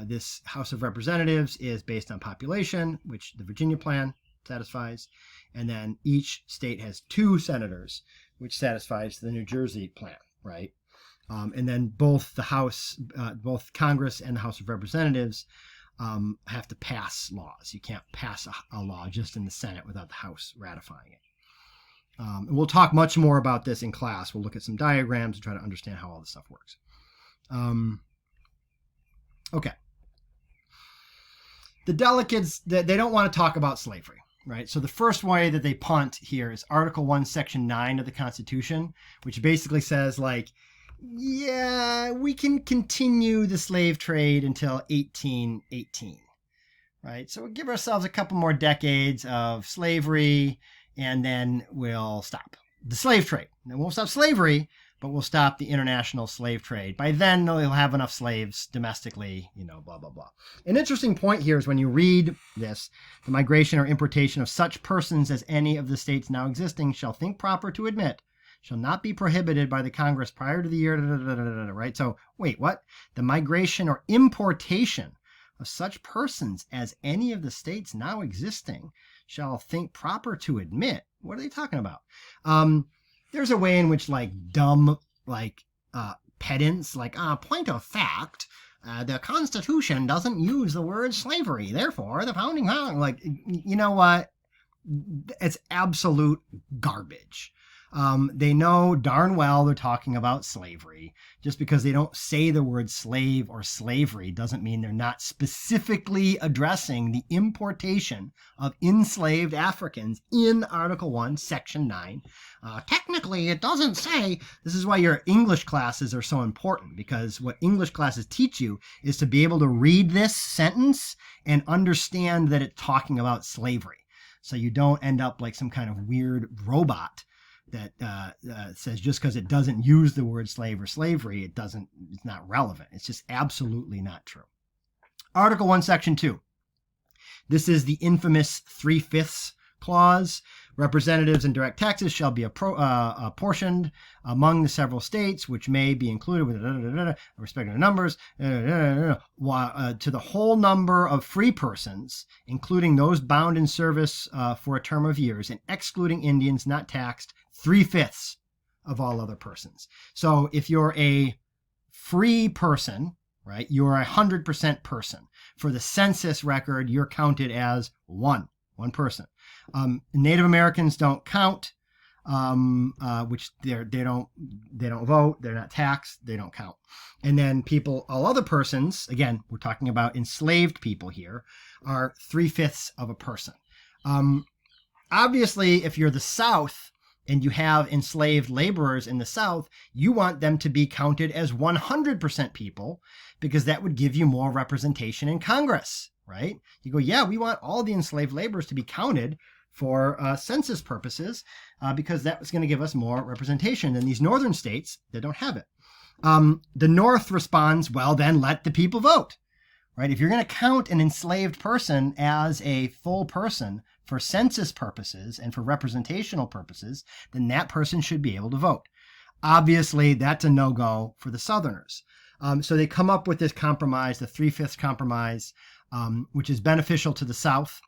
this House of Representatives is based on population, which the Virginia Plan satisfies. And then each state has 2 senators, which satisfies the New Jersey Plan, right? And then both Congress and the House of Representatives have to pass laws. You can't pass a law just in the Senate without the House ratifying it. And we'll talk much more about this in class. We'll look at some diagrams and try to understand how all this stuff works. Okay. The delegates, they don't want to talk about slavery. Right. So the first way that they punt here is Article 1, Section 9 of the Constitution, which basically says, yeah, we can continue the slave trade until 1818. Right. So we'll give ourselves a couple more decades of slavery, and then we'll stop the slave trade. And then we'll stop slavery, but we'll stop the international slave trade. By then, they'll have enough slaves domestically, blah, blah, blah. An interesting point here is when you read this, the migration or importation of such persons as any of the states now existing shall think proper to admit, shall not be prohibited by the Congress prior to the year, right? So, wait, what? The migration or importation of such persons as any of the states now existing shall think proper to admit. What are they talking about? There's a way in which dumb pedants point of fact, the Constitution doesn't use the word slavery, therefore the founding you know what? It's absolute garbage. They know darn well they're talking about slavery. Just because they don't say the word slave or slavery doesn't mean they're not specifically addressing the importation of enslaved Africans in Article 1, Section 9. Technically, it doesn't say. This is why your English classes are so important, because what English classes teach you is to be able to read this sentence and understand that it's talking about slavery. So you don't end up like some kind of weird robot that says just because it doesn't use the word slave or slavery, it's not relevant. It's just absolutely not true. Article 1, Section 2. This is the infamous 3/5 clause. Representatives and direct taxes shall be apportioned among the several states, which may be included with respect to the numbers to the whole number of free persons, including those bound in service for a term of years, and excluding Indians not taxed 3/5 of all other persons. So if you're a free person, right, you're 100% person. For the census record, you're counted as one person. Native Americans don't count, which they don't vote, they're not taxed, they don't count. And then all other persons, again, we're talking about enslaved people here, are 3/5 of a person. Obviously, if you're the South and you have enslaved laborers in the South, you want them to be counted as 100% people, because that would give you more representation in Congress, right? You go, yeah, we want all the enslaved laborers to be counted for census purposes, because that was going to give us more representation than these northern states that don't have it. The North responds, well, then let the people vote, right? If you're going to count an enslaved person as a full person for census purposes and for representational purposes, then that person should be able to vote. Obviously, that's a no-go for the Southerners. So they come up with this compromise, the 3/5 compromise, which is beneficial to the South.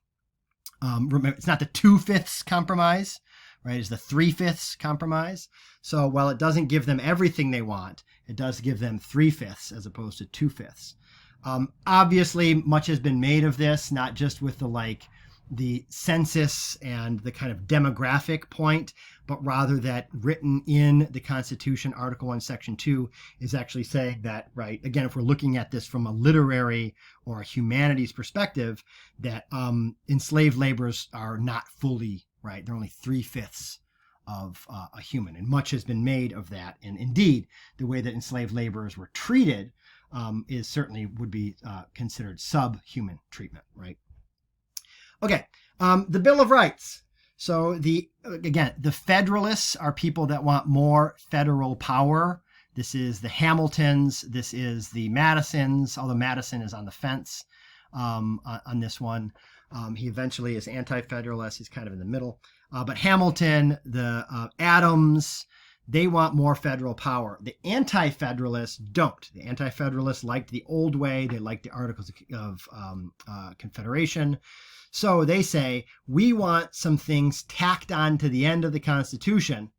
Remember, it's not the 2/5 compromise, right? It's the 3/5 compromise. So while it doesn't give them everything they want, it does give them 3/5 as opposed to 2/5. Obviously, much has been made of this, not just with the census and the kind of demographic point, but rather that written in the Constitution, Article 1, Section 2, is actually saying that, right, again, if we're looking at this from a literary or a humanities perspective, that enslaved laborers are not fully, right, they're only 3/5 of a human, and much has been made of that. And indeed, the way that enslaved laborers were treated is certainly would be considered subhuman treatment, right? Okay, the Bill of Rights. So the Federalists are people that want more federal power. This is the Hamiltons. This is the Madisons, although Madison is on the fence on this one. He eventually is anti-federalist. He's kind of in the middle. But Hamilton, the Adams, they want more federal power. The anti-federalists don't. The anti-federalists liked the old way. They liked the Articles of Confederation. So they say, we want some things tacked on to the end of the Constitution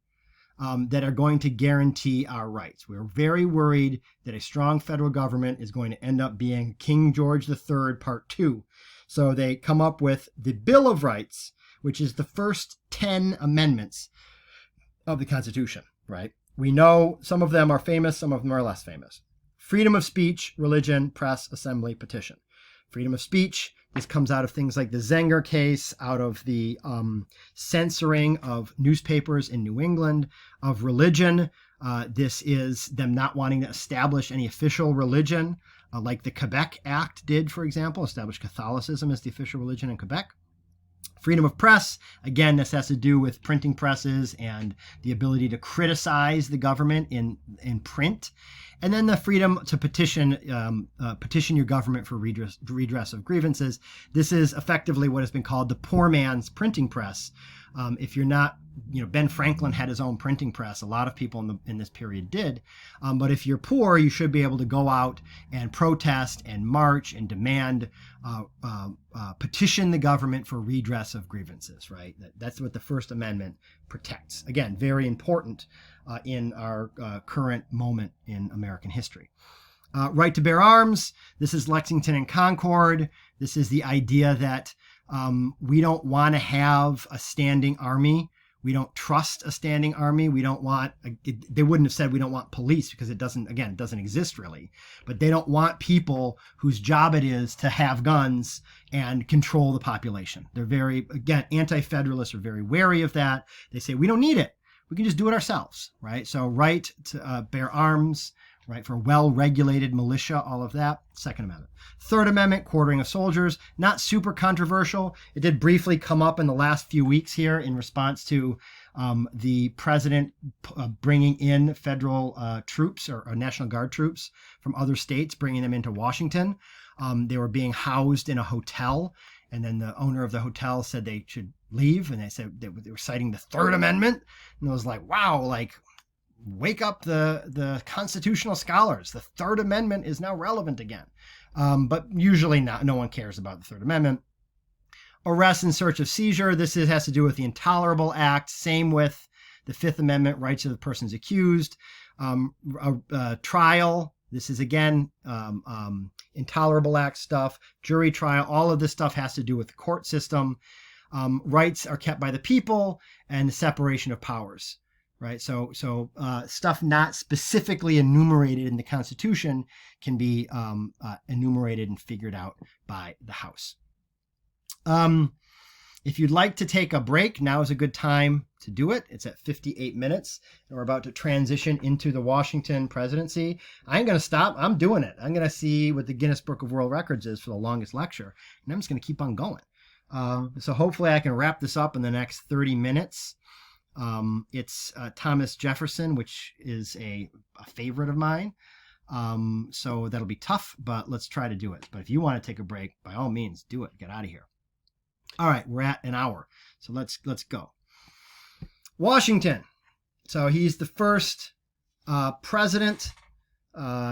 that are going to guarantee our rights. We're very worried that a strong federal government is going to end up being King George III Part 2. So they come up with the Bill of Rights, which is the first 10 amendments of the Constitution, right? We know some of them are famous, some of them are less famous. Freedom of speech, religion, press, assembly, petition. Freedom of speech. This comes out of things like the Zenger case, out of the censoring of newspapers in New England, of religion. This is them not wanting to establish any official religion, like the Quebec Act did, for example, establish Catholicism as the official religion in Quebec. Freedom of press, again, this has to do with printing presses and the ability to criticize the government in print. And then the freedom to petition your government for redress of grievances. This is effectively what has been called the poor man's printing press. If you're not, Ben Franklin had his own printing press. A lot of people in this period did. But if you're poor, you should be able to go out and protest and march and demand, petition the government for redress of grievances, right? That's what the First Amendment protects. Again, very important in our current moment in American history. Right to bear arms. This is Lexington and Concord. This is the idea that we don't want to have a standing army. We don't trust a standing army. We don't want, they wouldn't have said we don't want police because it doesn't exist really. But they don't want people whose job it is to have guns and control the population. They're very, again, anti-federalists are very wary of that. They say we don't need it. We can just do it ourselves, right? So right to bear arms, right, for well-regulated militia, all of that. Second Amendment. Third Amendment, quartering of soldiers, not super controversial. It did briefly come up in the last few weeks here in response to the president bringing in federal troops or National Guard troops from other states, bringing them into Washington. They were being housed in a hotel, and then the owner of the hotel said they should leave, and they said they were citing the Third Amendment, and it was like, wow, like, wake up the constitutional scholars. The Third Amendment is now relevant again. But usually not. No one cares about the Third Amendment. Arrest and search of seizure. This has to do with the Intolerable Act. Same with the Fifth Amendment, rights of the persons accused. Trial. This is, again, Intolerable Act stuff. Jury trial. All of this stuff has to do with the court system. Rights are kept by the people, and the separation of powers. Right, so stuff not specifically enumerated in the Constitution can be enumerated and figured out by the House. If you'd like to take a break, now is a good time to do it. It's at 58 minutes, and we're about to transition into the Washington presidency. I ain't going to stop. I'm doing it. I'm going to see what the Guinness Book of World Records is for the longest lecture, and I'm just going to keep on going. So hopefully I can wrap this up in the next 30 minutes. It's Thomas Jefferson, which is a favorite of mine. So that'll be tough, but let's try to do it. But if you want to take a break, by all means, do it. Get out of here. All right, we're at an hour. So let's go. Washington. So he's the first president.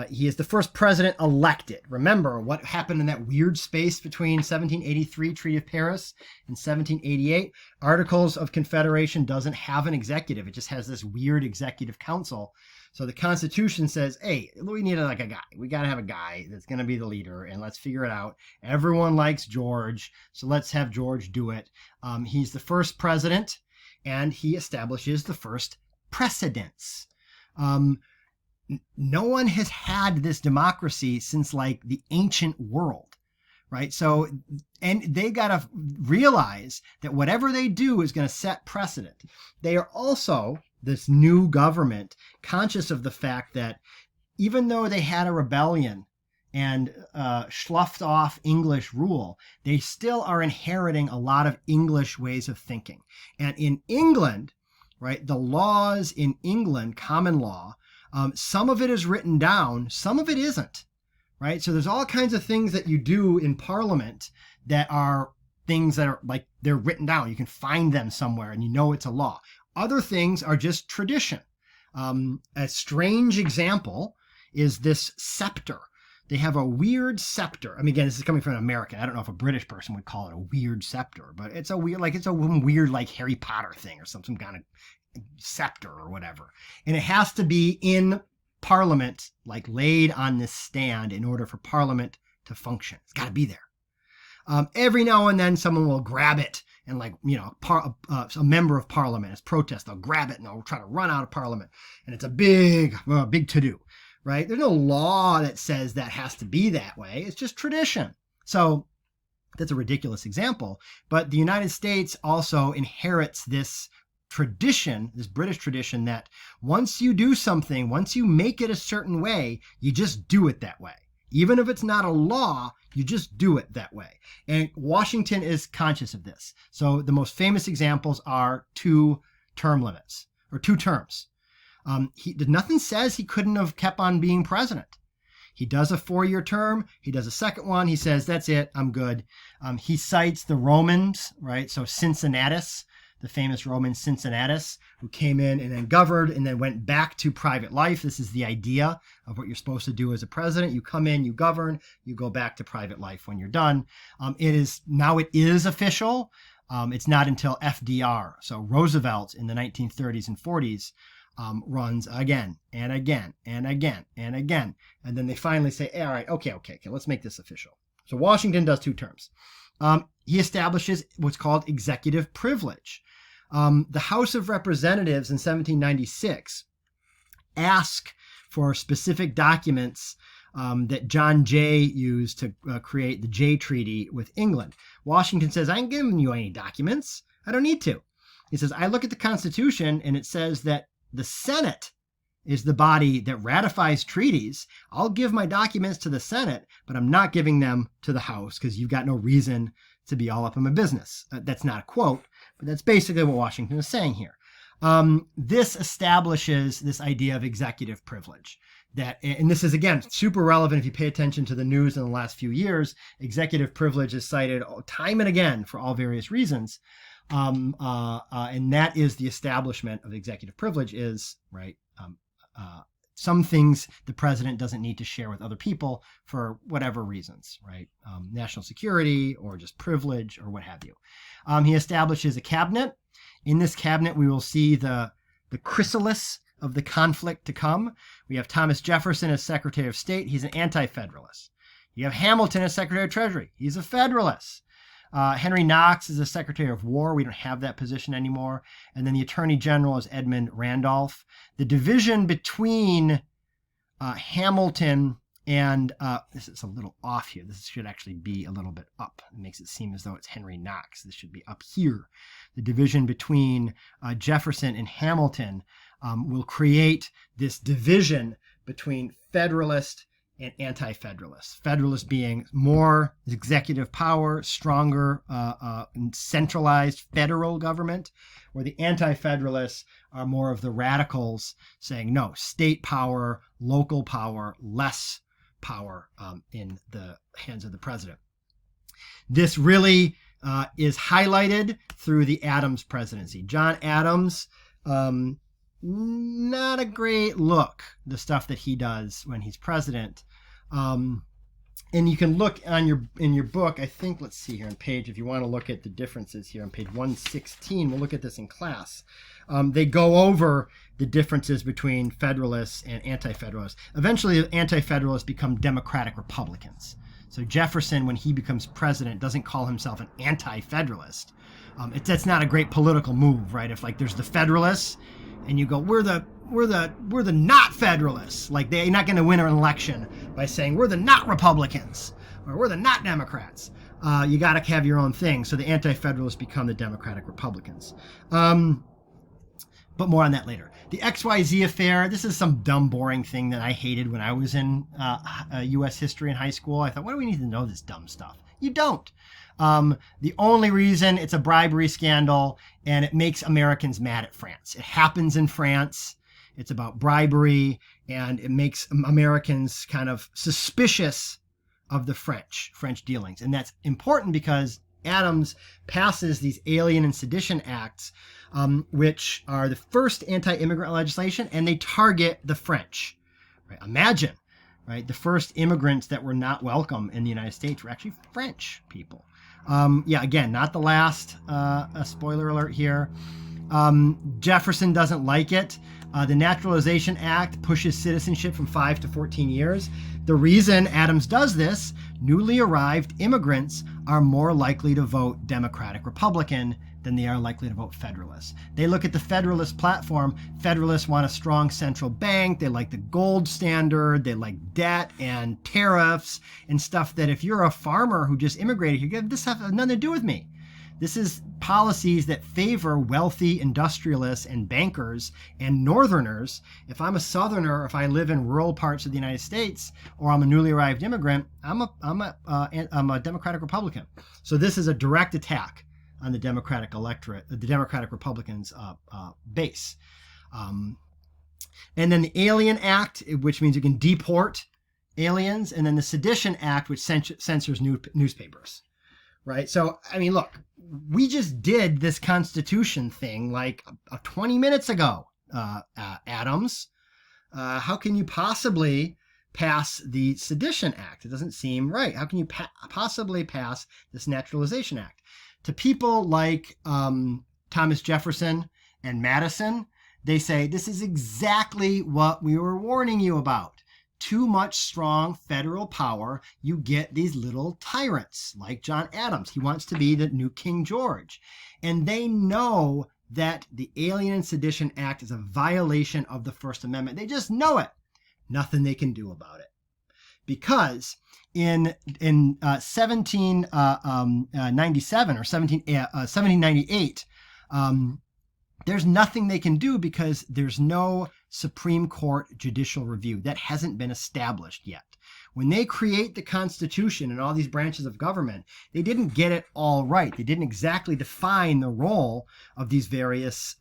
He is the first president elected. Remember what happened in that weird space between 1783 Treaty of Paris and 1788? Articles of Confederation doesn't have an executive. It just has this weird executive council. So the Constitution says, hey, we need like a guy. We got to have a guy that's going to be the leader, and let's figure it out. Everyone likes George, so let's have George do it. He's the first president, and he establishes the first precedents. No one has had this democracy since like the ancient world, right? So, and they got to realize that whatever they do is going to set precedent. They are also, this new government, conscious of the fact that even though they had a rebellion and sloughed off English rule, they still are inheriting a lot of English ways of thinking. And in England, right, the laws in England, common law, some of it is written down, some of it isn't, right? So there's all kinds of things that you do in Parliament that are things that are like they're written down. You can find them somewhere and you know it's a law. Other things are just tradition. A strange example is this scepter. They have a weird scepter. I mean, again, this is coming from an American. I don't know if a British person would call it a weird scepter, but it's a weird, like it's a weird like Harry Potter thing or some kind of scepter or whatever. And it has to be in Parliament, like laid on this stand in order for Parliament to function. It's got to be there. Every now and then someone will grab it and like, you know, a member of Parliament as protest, they'll grab it and they'll try to run out of Parliament. And it's a big to-do, right? There's no law that says that has to be that way. It's just tradition. So that's a ridiculous example. But the United States also inherits this tradition, this British tradition, that once you do something, once you make it a certain way, you just do it that way. Even if it's not a law, you just do it that way. And Washington is conscious of this. So the most famous examples are 2-term limits, or 2 terms. Nothing says he couldn't have kept on being president. He does a 4-year term. He does a second one. He says, that's it, I'm good. He cites the Romans, right? So Cincinnatus, the famous Roman Cincinnatus, who came in and then governed and then went back to private life. This is the idea of what you're supposed to do as a president. You come in, you govern, you go back to private life when you're done. It is official. It's not until FDR, so Roosevelt in the 1930s and 40s, runs again and again and again and again. And then they finally say, all right, okay, let's make this official. So Washington does 2 terms. He establishes what's called executive privilege. The House of Representatives in 1796 ask for specific documents that John Jay used to create the Jay Treaty with England. Washington says, I ain't giving you any documents. I don't need to. He says, I look at the Constitution and it says that the Senate is the body that ratifies treaties. I'll give my documents to the Senate, but I'm not giving them to the House because you've got no reason to be all up in my business. That's not a quote, but that's basically what Washington is saying here. This establishes this idea of executive privilege. And this is, again, super relevant if you pay attention to the news in the last few years. Executive privilege is cited time and again for all various reasons. And that is the establishment of executive privilege is, right, some things the president doesn't need to share with other people for whatever reasons, right? National security or just privilege or what have you. He establishes a cabinet. In this cabinet, we will see the chrysalis of the conflict to come. We have Thomas Jefferson as Secretary of State. He's an anti-federalist. You have Hamilton as Secretary of Treasury. He's a federalist. Henry Knox is the Secretary of War. We don't have that position anymore. And then the Attorney General is Edmund Randolph. The division between Hamilton and this is a little off here. This should actually be a little bit up. It makes it seem as though it's Henry Knox. This should be up here. The division between Jefferson and Hamilton will create this division between Federalist and anti-federalist. Federalist being more executive power, stronger, centralized federal government, where the anti-federalists are more of the radicals saying, no, state power, local power, less power in the hands of the president. This really is highlighted through the Adams presidency. John Adams, not a great look, the stuff that he does when he's president. And you can look in your book, I think, let's see here on page, if you want to look at the differences here on page 116, we'll look at this in class. They go over the differences between Federalists and Anti-Federalists. Eventually, Anti-Federalists become Democratic Republicans. So Jefferson, when he becomes president, doesn't call himself an Anti-Federalist. That's not a great political move, right? If like there's the Federalists, and you go, we're the not Federalists. Like they're not going to win an election by saying we're the not Republicans or we're the not Democrats. You got to have your own thing. So the Anti-Federalists become the Democratic Republicans. But more on that later. The XYZ affair, this is some dumb, boring thing that I hated when I was in U.S. history in high school. I thought, why do we need to know this dumb stuff? You don't. The only reason it's a bribery scandal, and it makes Americans mad at France. It happens in France. It's about bribery, and it makes Americans kind of suspicious of the French dealings. And that's important because Adams passes these Alien and Sedition Acts, which are the first anti-immigrant legislation, and they target the French. Right? Imagine, right? The first immigrants that were not welcome in the United States were actually French people. Again, not the last, a spoiler alert here. Jefferson doesn't like it. The Naturalization Act pushes citizenship from 5 to 14 years. The reason Adams does this, newly arrived immigrants are more likely to vote Democratic Republican than they are likely to vote Federalist. They look at the Federalist platform. Federalists want a strong central bank. They like the gold standard. They like debt and tariffs and stuff that if you're a farmer who just immigrated, you go, this has nothing to do with me. This is policies that favor wealthy industrialists and bankers and Northerners. If I'm a Southerner, if I live in rural parts of the United States, or I'm a newly arrived immigrant, I'm a Democratic Republican. So this is a direct attack on the Democratic electorate, the Democratic Republicans' base. And then the Alien Act, which means you can deport aliens, and then the Sedition Act, which censors newspapers. Right? So, I mean, look, we just did this Constitution thing like 20 minutes ago, Adams. How can you possibly pass the Sedition Act? It doesn't seem right. How can you possibly pass this Naturalization Act? To people like Thomas Jefferson and Madison, they say, this is exactly what we were warning you about. Too much strong federal power, you get these little tyrants like John Adams. He wants to be the new King George. And they know that the Alien and Sedition Act is a violation of the First Amendment. They just know it. Nothing they can do about it. Because in 1797 or 1798, there's nothing they can do because there's no Supreme Court judicial review. That hasn't been established yet. When they create the Constitution and all these branches of government, they didn't get it all right. They didn't exactly define the role of these various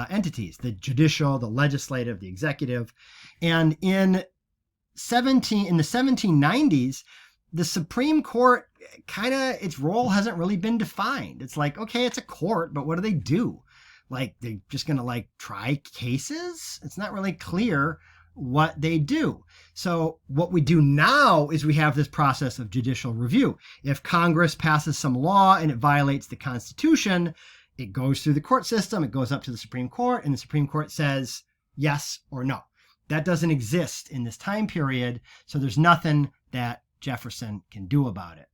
entities, the judicial, the legislative, the executive. And in the 1790s, the Supreme Court its role hasn't really been defined. It's like, okay, it's a court, but what do they do? Like, they're just going to try cases? It's not really clear what they do. So what we do now is we have this process of judicial review. If Congress passes some law and it violates the Constitution, it goes through the court system, it goes up to the Supreme Court, and the Supreme Court says yes or no. That doesn't exist in this time period, so there's nothing that Jefferson can do about it.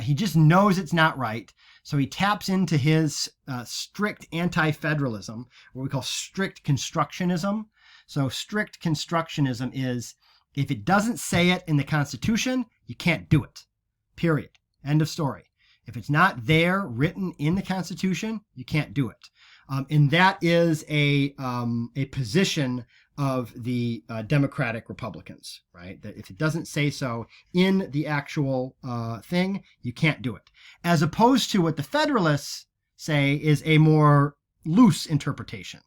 He just knows it's not right, so he taps into his strict anti-federalism, what we call strict constructionism. So strict constructionism is, if it doesn't say it in the Constitution, you can't do it. Period. End of story. If it's not there written in the Constitution, you can't do it. And that is a position of the Democratic Republicans, right? That if it doesn't say so in the actual thing, you can't do it. As opposed to what the Federalists say is a more loose interpretation.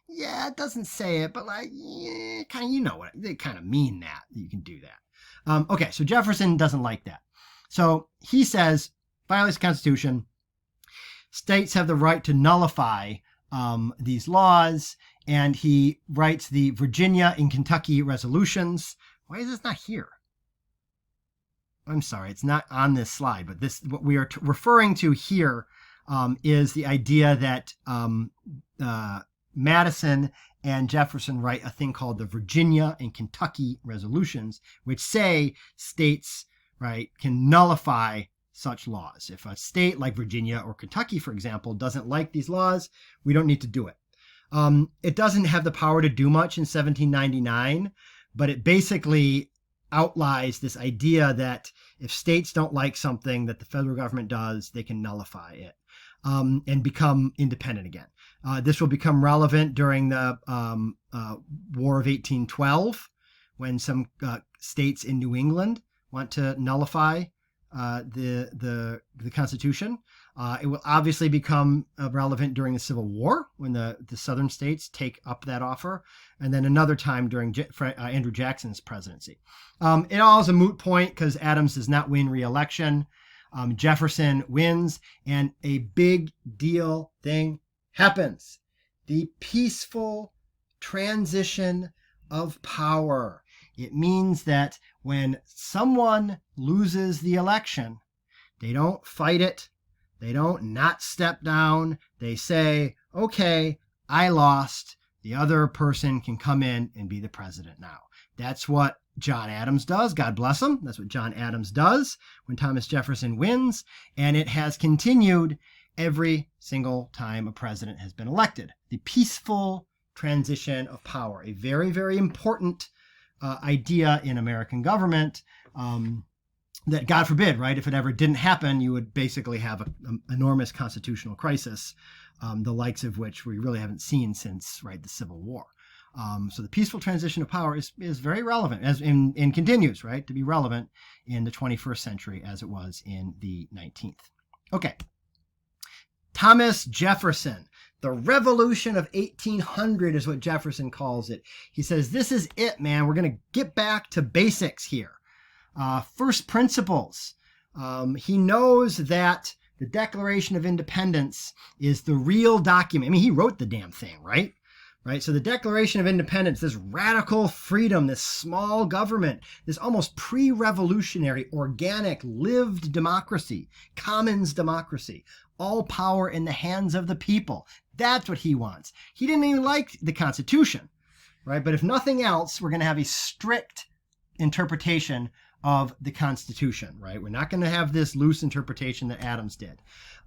Yeah, it doesn't say it, but kind of, you know what, they kind of mean that you can do that. Okay, so Jefferson doesn't like that. So he says, violates the Constitution. States have the right to nullify these laws, and he writes the Virginia and Kentucky resolutions. Why is this not here? I'm sorry, it's not on this slide, but this, what we are referring to here is the idea that Madison and Jefferson write a thing called the Virginia and Kentucky resolutions, which say states, right, can nullify such laws. If a state like Virginia or Kentucky, for example, doesn't like these laws, we don't need to do it. It doesn't have the power to do much in 1799, but it basically outlines this idea that if states don't like something that the federal government does, they can nullify it and become independent again. This will become relevant during the War of 1812, when some states in New England want to nullify the Constitution. It will obviously become relevant during the Civil War, when the southern states take up that offer, and then another time during Andrew Jackson's presidency. It all is a moot point because Adams does not win re-election. Jefferson wins, and a big deal thing happens. The peaceful transition of power. It means that when someone loses the election, they don't fight it. They don't not step down. They say, okay, I lost. The other person can come in and be the president now. That's what John Adams does. God bless him. That's what John Adams does when Thomas Jefferson wins. And it has continued every single time a president has been elected. The peaceful transition of power, a very, very important idea in American government. that, God forbid, right, if it ever didn't happen, you would basically have an enormous constitutional crisis, the likes of which we really haven't seen since, right, the Civil War. So the peaceful transition of power is very relevant and continues, right, to be relevant in the 21st century as it was in the 19th. Okay. Thomas Jefferson. The Revolution of 1800 is what Jefferson calls it. He says, this is it, man. We're going to get back to basics here. First principles. He knows that the Declaration of Independence is the real document. I mean, he wrote the damn thing, right? Right. So the Declaration of Independence, this radical freedom, this small government, this almost pre-revolutionary, organic, lived democracy, commons democracy, all power in the hands of the people. That's what he wants. He didn't even like the Constitution, right? But if nothing else, we're going to have a strict interpretation of the Constitution, right? We're not going to have this loose interpretation that Adams did.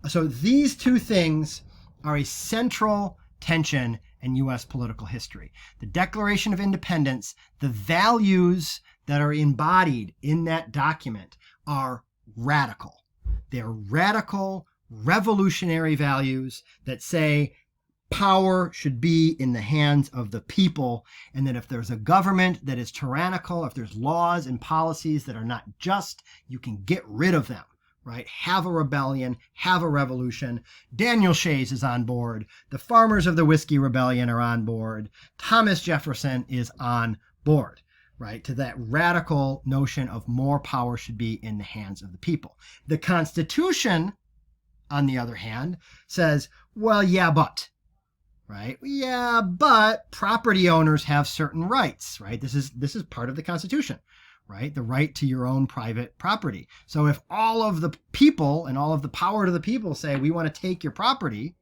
So these two things are a central tension in U.S. political history. The Declaration of Independence, the values that are embodied in that document are radical. They're radical, revolutionary values that say power should be in the hands of the people, and that if there's a government that is tyrannical, if there's laws and policies that are not just, you can get rid of them, right? Have a rebellion, have a revolution. Daniel Shays is on board. The Farmers of the Whiskey Rebellion are on board. Thomas Jefferson is on board, right? To that radical notion of more power should be in the hands of the people. The Constitution, on the other hand, says, well, yeah, but, right? Yeah, but property owners have certain rights, right? This is part of the Constitution, right? The right to your own private property. So if all of the people and all of the power to the people say, we want to take your property,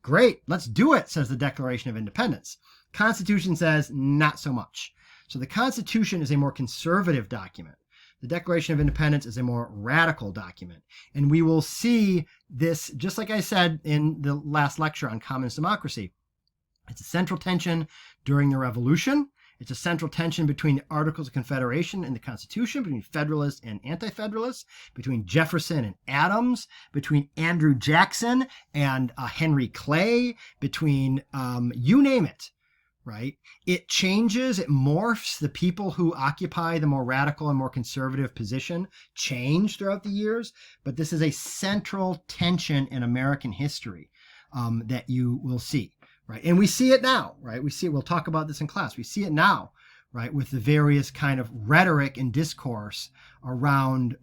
great, let's do it, says the Declaration of Independence. Constitution says not so much. So the Constitution is a more conservative document. The Declaration of Independence is a more radical document. And we will see this, just like I said in the last lecture on commons democracy. It's a central tension during the Revolution. It's a central tension between the Articles of Confederation and the Constitution, between Federalists and Anti-Federalists, between Jefferson and Adams, between Andrew Jackson and Henry Clay, between you name it. Right? It changes, it morphs. The people who occupy the more radical and more conservative position change throughout the years, but this is a central tension in American history that you will see, right? And we see it now, right? We'll talk about this in class. We see it now, right? With the various kind of rhetoric and discourse around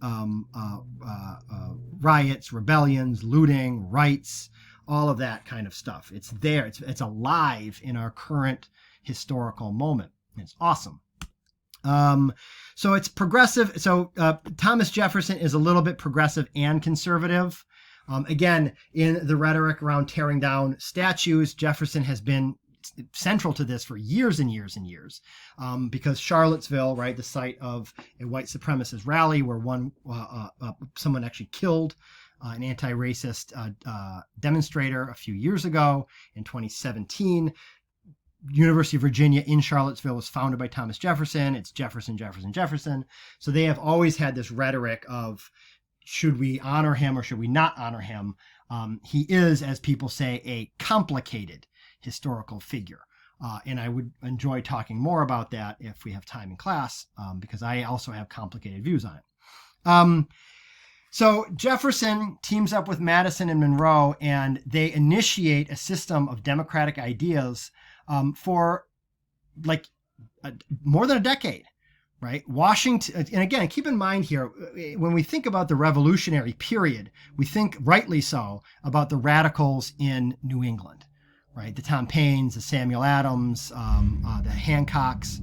riots, rebellions, looting, rights, all of that kind of stuff. It's there. It's alive in our current historical moment. It's awesome. So it's progressive. So Thomas Jefferson is a little bit progressive and conservative. Again, in the rhetoric around tearing down statues, Jefferson has been central to this for years and years and years, because Charlottesville, right, the site of a white supremacist rally where someone actually killed an anti-racist demonstrator a few years ago in 2017. University of Virginia in Charlottesville was founded by Thomas Jefferson. It's Jefferson, Jefferson, Jefferson. So they have always had this rhetoric of, should we honor him or should we not honor him? He is, as people say, a complicated historical figure. And I would enjoy talking more about that if we have time in class, because I also have complicated views on it. So Jefferson teams up with Madison and Monroe, and they initiate a system of democratic ideas for like more than a decade, right? Washington, and again, keep in mind here, when we think about the Revolutionary period, we think rightly so about the radicals in New England, right? The Tom Paines, the Samuel Adams, the Hancocks.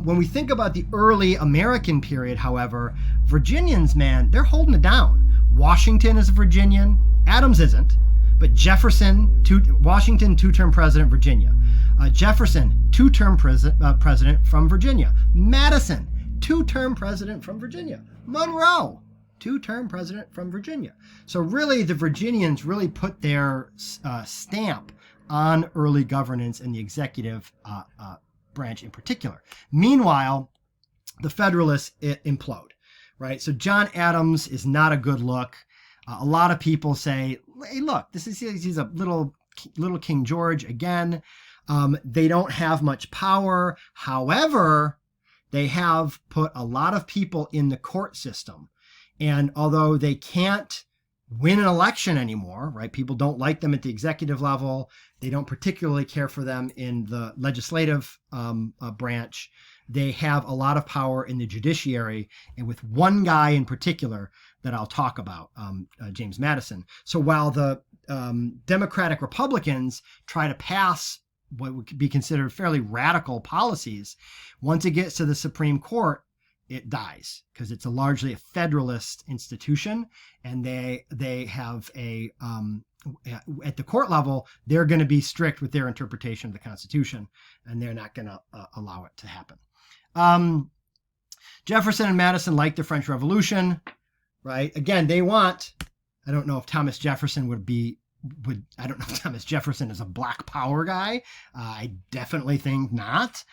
When we think about the early American period, however, Virginians, man, they're holding it down. Washington is a Virginian. Adams isn't. But Jefferson, Washington, two-term president, Virginia. Jefferson, two-term president from Virginia. Madison, two-term president from Virginia. Monroe, two-term president from Virginia. So really, the Virginians really put their stamp on early governance and the executive branch in particular. Meanwhile, the Federalists implode, right? So John Adams is not a good look. A lot of people say, hey, look, he's a little King George again. They don't have much power. However, they have put a lot of people in the court system. And although they can't win an election anymore, right? People don't like them at the executive level. They don't particularly care for them in the legislative branch. They have a lot of power in the judiciary, and with one guy in particular that I'll talk about, James Madison. So while the Democratic Republicans try to pass what would be considered fairly radical policies, once it gets to the Supreme Court, it dies because it's largely a federalist institution, and they have a at the court level, they're going to be strict with their interpretation of the Constitution, and they're not going to allow it to happen. Jefferson and Madison liked the French Revolution, right? Again, they want, I don't know if Thomas Jefferson I don't know if Thomas Jefferson is a Black Power guy. I definitely think not.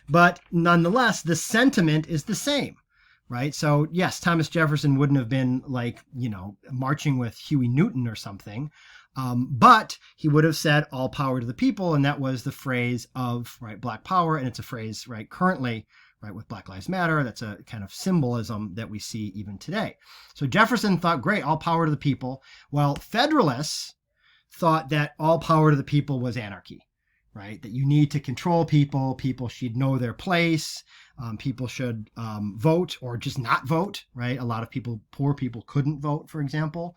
But nonetheless, the sentiment is the same, right? So yes, Thomas Jefferson wouldn't have been marching with Huey Newton or something. But he would have said all power to the people. And that was the phrase of, right, Black Power. And it's a phrase, right, currently, right, with Black Lives Matter. That's a kind of symbolism that we see even today. So Jefferson thought, great, all power to the people. Well, Federalists thought that all power to the people was anarchy, right? That you need to control people. People should know their place. People should vote or just not vote, right? A lot of people, poor people, couldn't vote, for example.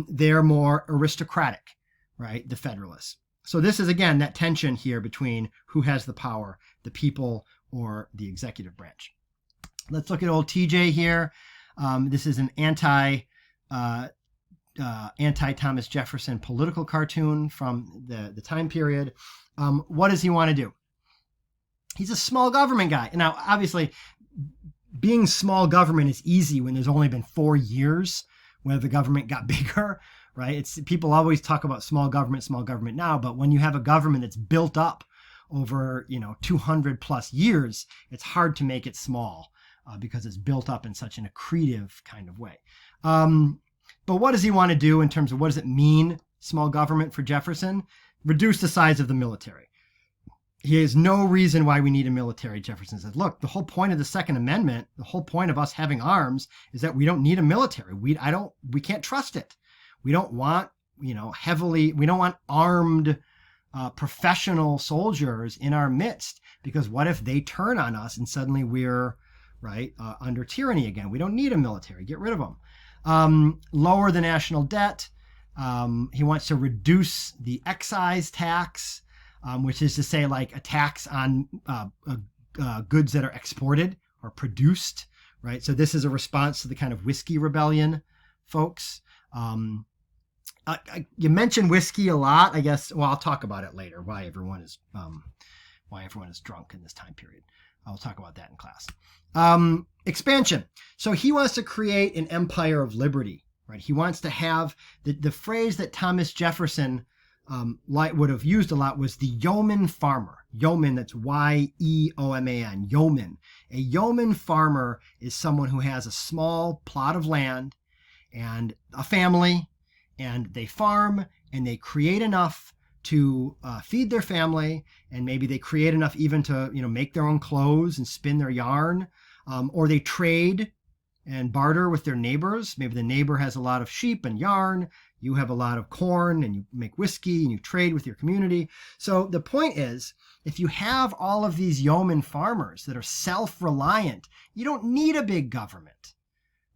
They're more aristocratic, right? The Federalists. So this is, again, that tension here between who has the power, the people or the executive branch. Let's look at old TJ here. This is an anti-Thomas Jefferson political cartoon from the time period. What does he want to do? He's a small government guy. Now, obviously, being small government is easy when there's only been 4 years where the government got bigger, right? People always talk about small government now, but when you have a government that's built up over 200 plus years, it's hard to make it small because it's built up in such an accretive kind of way. But what does he want to do in terms of what does it mean, small government for Jefferson? Reduce the size of the military. He has no reason why we need a military. Jefferson says, look, the whole point of the Second Amendment, the whole point of us having arms is that we don't need a military. We can't trust it. We don't want, we don't want armed professional soldiers in our midst, because what if they turn on us and suddenly we're under tyranny again? We don't need a military. Get rid of them. Lower the national debt. He wants to reduce the excise tax, which is to say, like, a tax on goods that are exported or produced, right? So this is a response to the kind of whiskey rebellion, folks. You mentioned whiskey a lot, I guess. Well, I'll talk about it later. Why everyone is drunk in this time period. I'll talk about that in class. Expansion. So he wants to create an empire of liberty, right? He wants to have the phrase that Thomas Jefferson would have used a lot was the yeoman farmer. Yeoman, that's Y-E-O-M-A-N, yeoman. A yeoman farmer is someone who has a small plot of land and a family, and they farm and they create enough to feed their family, and maybe they create enough even to make their own clothes and spin their yarn, or they trade and barter with their neighbors. Maybe the neighbor has a lot of sheep and yarn, you have a lot of corn, and you make whiskey and you trade with your community. So the point is, if you have all of these yeoman farmers that are self-reliant, you don't need a big government,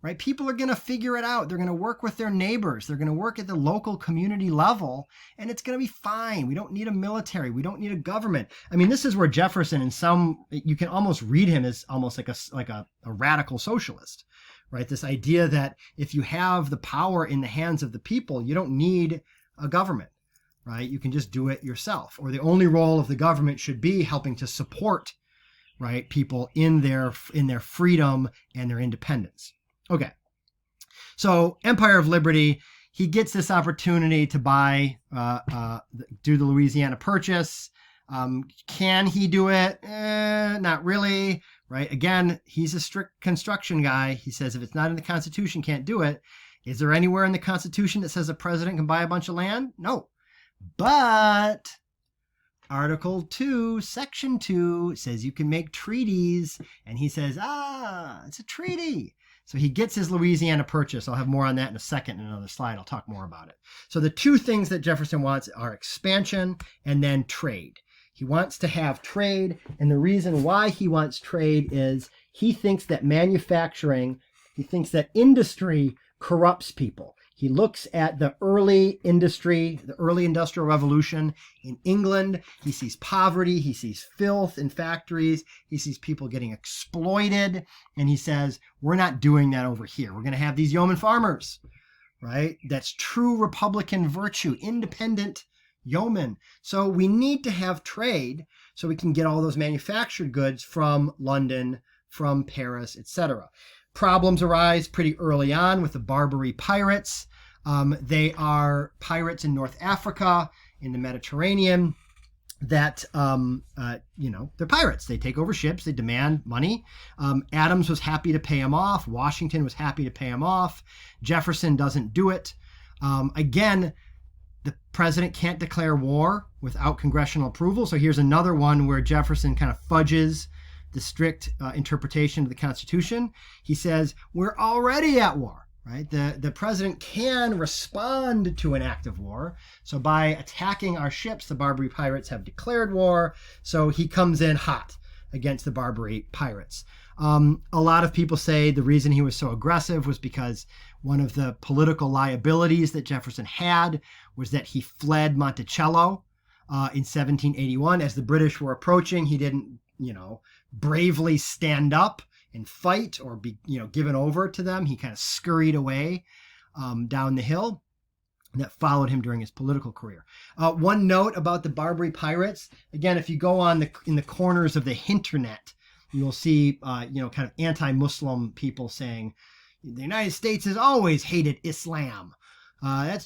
right? People are going to figure it out. They're going to work with their neighbors. They're going to work at the local community level, and it's going to be fine. We don't need a military. We don't need a government. I mean, this is where Jefferson, you can almost read him as almost like a radical socialist, right? This idea that if you have the power in the hands of the people, you don't need a government, right? You can just do it yourself. Or the only role of the government should be helping to support, right, people in their freedom and their independence. Okay, so Empire of Liberty, he gets this opportunity to do the Louisiana Purchase. Can he do it? Not really, right? Again, he's a strict construction guy. He says if it's not in the Constitution, can't do it. Is there anywhere in the Constitution that says a president can buy a bunch of land? No. But Article 2, Section 2 says you can make treaties. And he says, it's a treaty. So he gets his Louisiana Purchase. I'll have more on that in a second in another slide. I'll talk more about it. So the two things that Jefferson wants are expansion and then trade. He wants to have trade. And the reason why he wants trade is he thinks that manufacturing, he thinks that industry corrupts people. He looks at the early industry, the early industrial revolution in England. He sees poverty. He sees filth in factories. He sees people getting exploited. And he says, we're not doing that over here. We're going to have these yeoman farmers, right? That's true Republican virtue, independent yeoman. So we need to have trade so we can get all those manufactured goods from London, from Paris, etc. Problems arise pretty early on with the Barbary pirates. They are pirates in North Africa, in the Mediterranean, that, they're pirates. They take over ships. They demand money. Adams was happy to pay them off. Washington was happy to pay them off. Jefferson doesn't do it. Again, the president can't declare war without congressional approval. So here's another one where Jefferson kind of fudges the strict interpretation of the Constitution. He says, we're already at war, right? The president can respond to an act of war. So by attacking our ships, the Barbary pirates have declared war. So he comes in hot against the Barbary pirates. A lot of people say the reason he was so aggressive was because one of the political liabilities that Jefferson had was that he fled Monticello in 1781. As the British were approaching, he didn't, bravely stand up and fight or be, given over to them. He kind of scurried away down the hill. That followed him during his political career. One note about the Barbary pirates. Again, if you go in the corners of the internet, you'll see, kind of anti-Muslim people saying the United States has always hated Islam.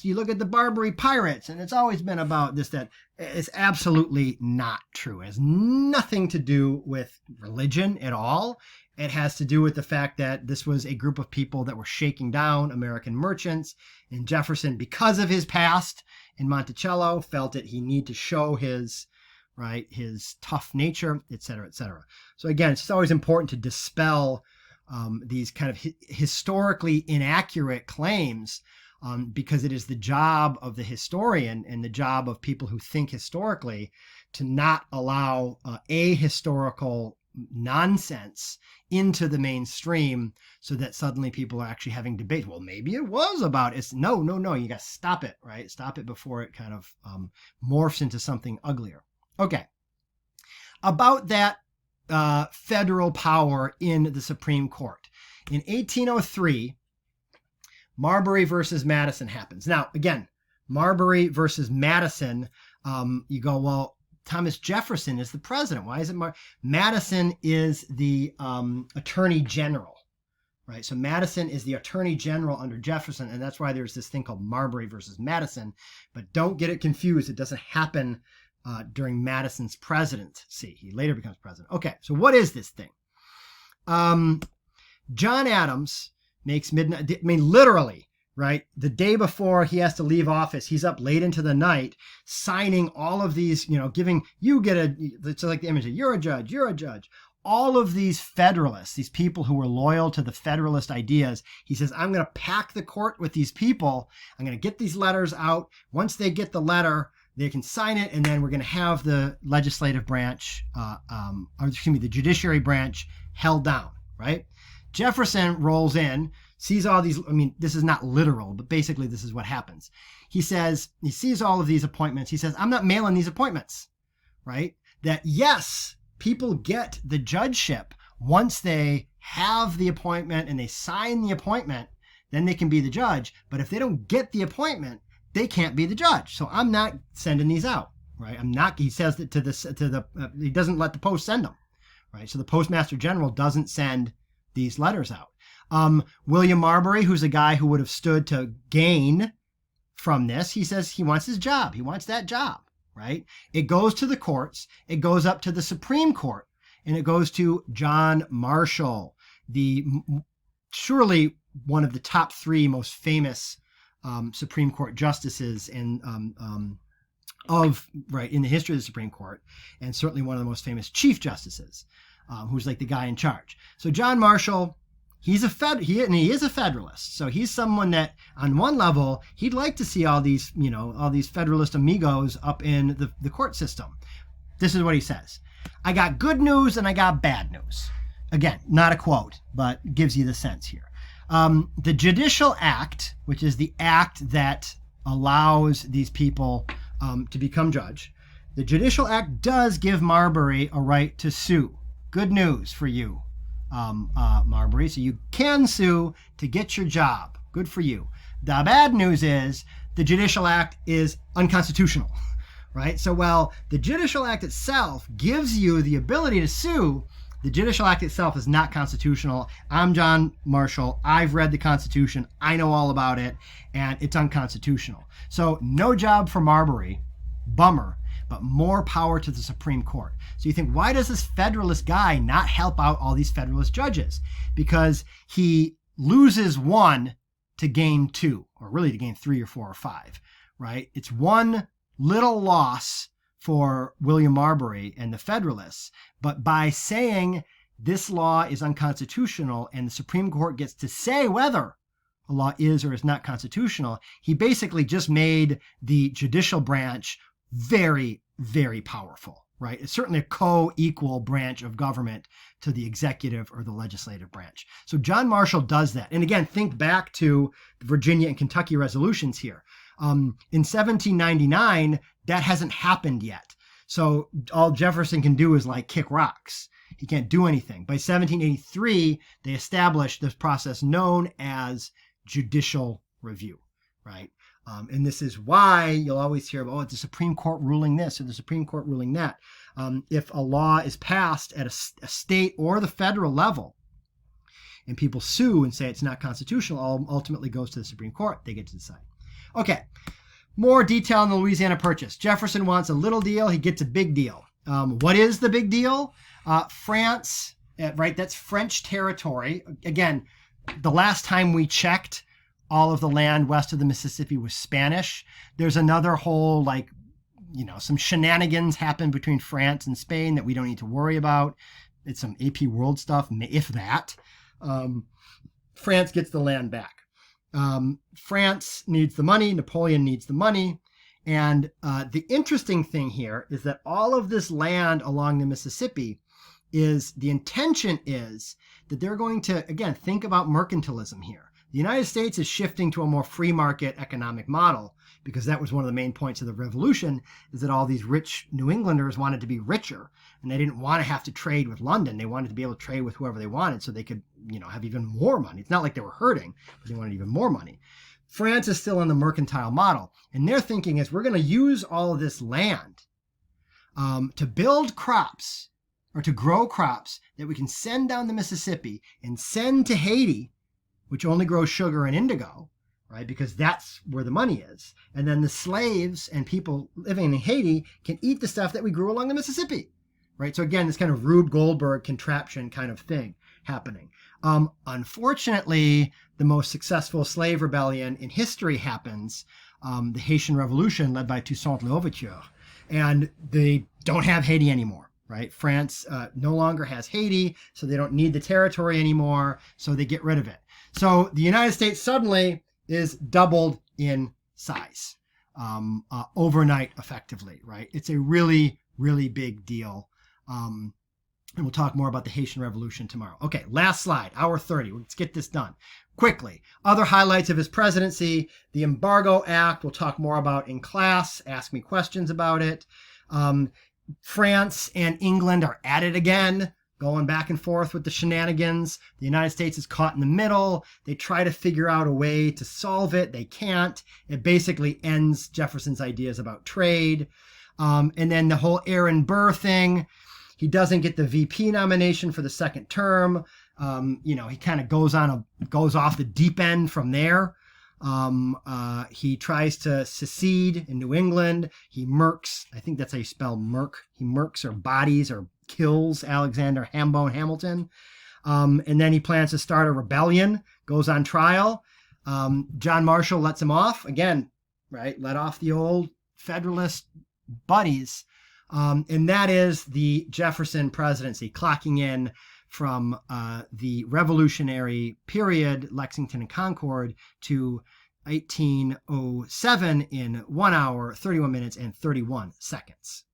You look at the Barbary pirates, and it's always been about this, that. It's absolutely not true. It has nothing to do with religion at all. It has to do with the fact that this was a group of people that were shaking down American merchants. And Jefferson, because of his past in Monticello, felt that he needed to show his tough nature, et cetera, et cetera. So again, it's just always important to dispel these kind of historically inaccurate claims, because it is the job of the historian and the job of people who think historically to not allow ahistorical nonsense into the mainstream so that suddenly people are actually having debate. Well, maybe it was about it. No, you got to stop it, right? Stop it before it kind of morphs into something uglier. Okay. About that federal power in the Supreme Court. In 1803, Marbury versus Madison happens. Now, again, Marbury versus Madison, you go, well, Thomas Jefferson is the president. Why is it Madison is the attorney general, right? So Madison is the attorney general under Jefferson, and that's why there's this thing called Marbury versus Madison. But don't get it confused. It doesn't happen during Madison's presidency. He later becomes president. Okay, so what is this thing? John Adams makes midnight, literally, right? The day before he has to leave office, he's up late into the night signing all of these, giving, it's like the image of, you're a judge. All of these Federalists, these people who were loyal to the Federalist ideas, he says, I'm going to pack the court with these people. I'm going to get these letters out. Once they get the letter, they can sign it, and then we're going to have the legislative branch, the judiciary branch held down, right? Jefferson rolls in, sees all these, this is not literal, but basically this is what happens. He says, he sees all of these appointments. He says, I'm not mailing these appointments, right? That yes, people get the judgeship once they have the appointment and they sign the appointment, then they can be the judge. But if they don't get the appointment, they can't be the judge. So I'm not sending these out, right? He says that he doesn't let the post send them, right? So the Postmaster General doesn't send these letters out. William Marbury, who's a guy who would have stood to gain from this, he says he wants his job. He wants that job, right? It goes to the courts, it goes up to the Supreme Court, and it goes to John Marshall, surely one of the top 3 most famous Supreme Court justices in the history of the Supreme Court, and certainly one of the most famous chief justices, who's like the guy in charge. So John Marshall, he is a Federalist. So he's someone that, on one level, he'd like to see all these Federalist amigos up in the court system. This is what he says: "I got good news and I got bad news." Again, not a quote, but gives you the sense here. The Judicial Act, which is the act that allows these people to become judge, the Judicial Act does give Marbury a right to sue. Good news for you, Marbury. So you can sue to get your job. Good for you. The bad news is the Judicial Act is unconstitutional, right? So while the Judicial Act itself gives you the ability to sue, the Judicial Act itself is not constitutional. I'm John Marshall. I've read the Constitution. I know all about it, and it's unconstitutional. So no job for Marbury. Bummer, but more power to the Supreme Court. So you think, why does this Federalist guy not help out all these Federalist judges? Because he loses 1 to gain 2, or really to gain 3 or 4 or 5, right? It's one little loss for William Marbury and the Federalists, but by saying this law is unconstitutional and the Supreme Court gets to say whether a law is or is not constitutional, he basically just made the judicial branch very, very powerful, right? It's certainly a co-equal branch of government to the executive or the legislative branch. So John Marshall does that. And again, think back to the Virginia and Kentucky resolutions here. In 1799, that hasn't happened yet. So all Jefferson can do is like kick rocks. He can't do anything. By 1783, they established this process known as judicial review, right? And this is why you'll always hear about, it's the Supreme Court ruling this or the Supreme Court ruling that. If a law is passed at a state or the federal level, and people sue and say it's not constitutional, ultimately goes to the Supreme Court. They get to decide. Okay, more detail on the Louisiana Purchase. Jefferson wants a little deal. He gets a big deal. What is the big deal? France, right? That's French territory. Again, the last time we checked, all of the land west of the Mississippi was Spanish. There's another whole, some shenanigans happen between France and Spain that we don't need to worry about. It's some AP World stuff, if that. France gets the land back. France needs the money. Napoleon needs the money. And the interesting thing here is that all of this land along the Mississippi the intention is that they're going to, again, think about mercantilism here. The United States is shifting to a more free market economic model because that was one of the main points of the Revolution, is that all these rich New Englanders wanted to be richer and they didn't want to have to trade with London. They wanted to be able to trade with whoever they wanted so they could, have even more money. It's not like they were hurting, but they wanted even more money. France is still in the mercantile model, and their thinking is we're going to use all of this land to build crops or to grow crops that we can send down the Mississippi and send to Haiti, which only grows sugar and indigo, right? Because that's where the money is. And then the slaves and people living in Haiti can eat the stuff that we grew along the Mississippi, right? So again, this kind of Rube Goldberg contraption kind of thing happening. Unfortunately, the most successful slave rebellion in history happens, the Haitian Revolution led by Toussaint Louverture, and they don't have Haiti anymore. Right? France no longer has Haiti, so they don't need the territory anymore, so they get rid of it. So the United States suddenly is doubled in size overnight, effectively, right? It's a really, really big deal. And we'll talk more about the Haitian Revolution tomorrow. Okay, last slide, hour 30. Let's get this done quickly. Other highlights of his presidency, the Embargo Act, we'll talk more about in class. Ask me questions about it. France and England are at it again, going back and forth with the shenanigans. The United States is caught in the middle. They try to figure out a way to solve it. They can't. It basically ends Jefferson's ideas about trade. And then the whole Aaron Burr thing. He doesn't get the VP nomination for the second term. He kind of goes off the deep end from there. He tries to secede in New England. He murks, I think that's how you spell murk. He murks or bodies or kills Alexander Hambone Hamilton. And then he plans to start a rebellion, goes on trial. John Marshall lets him off. Again, right? Let off the old Federalist buddies. And that is the Jefferson presidency, clocking in from the Revolutionary period, Lexington and Concord, to 1807 in 1 hour, 31 minutes, and 31 seconds.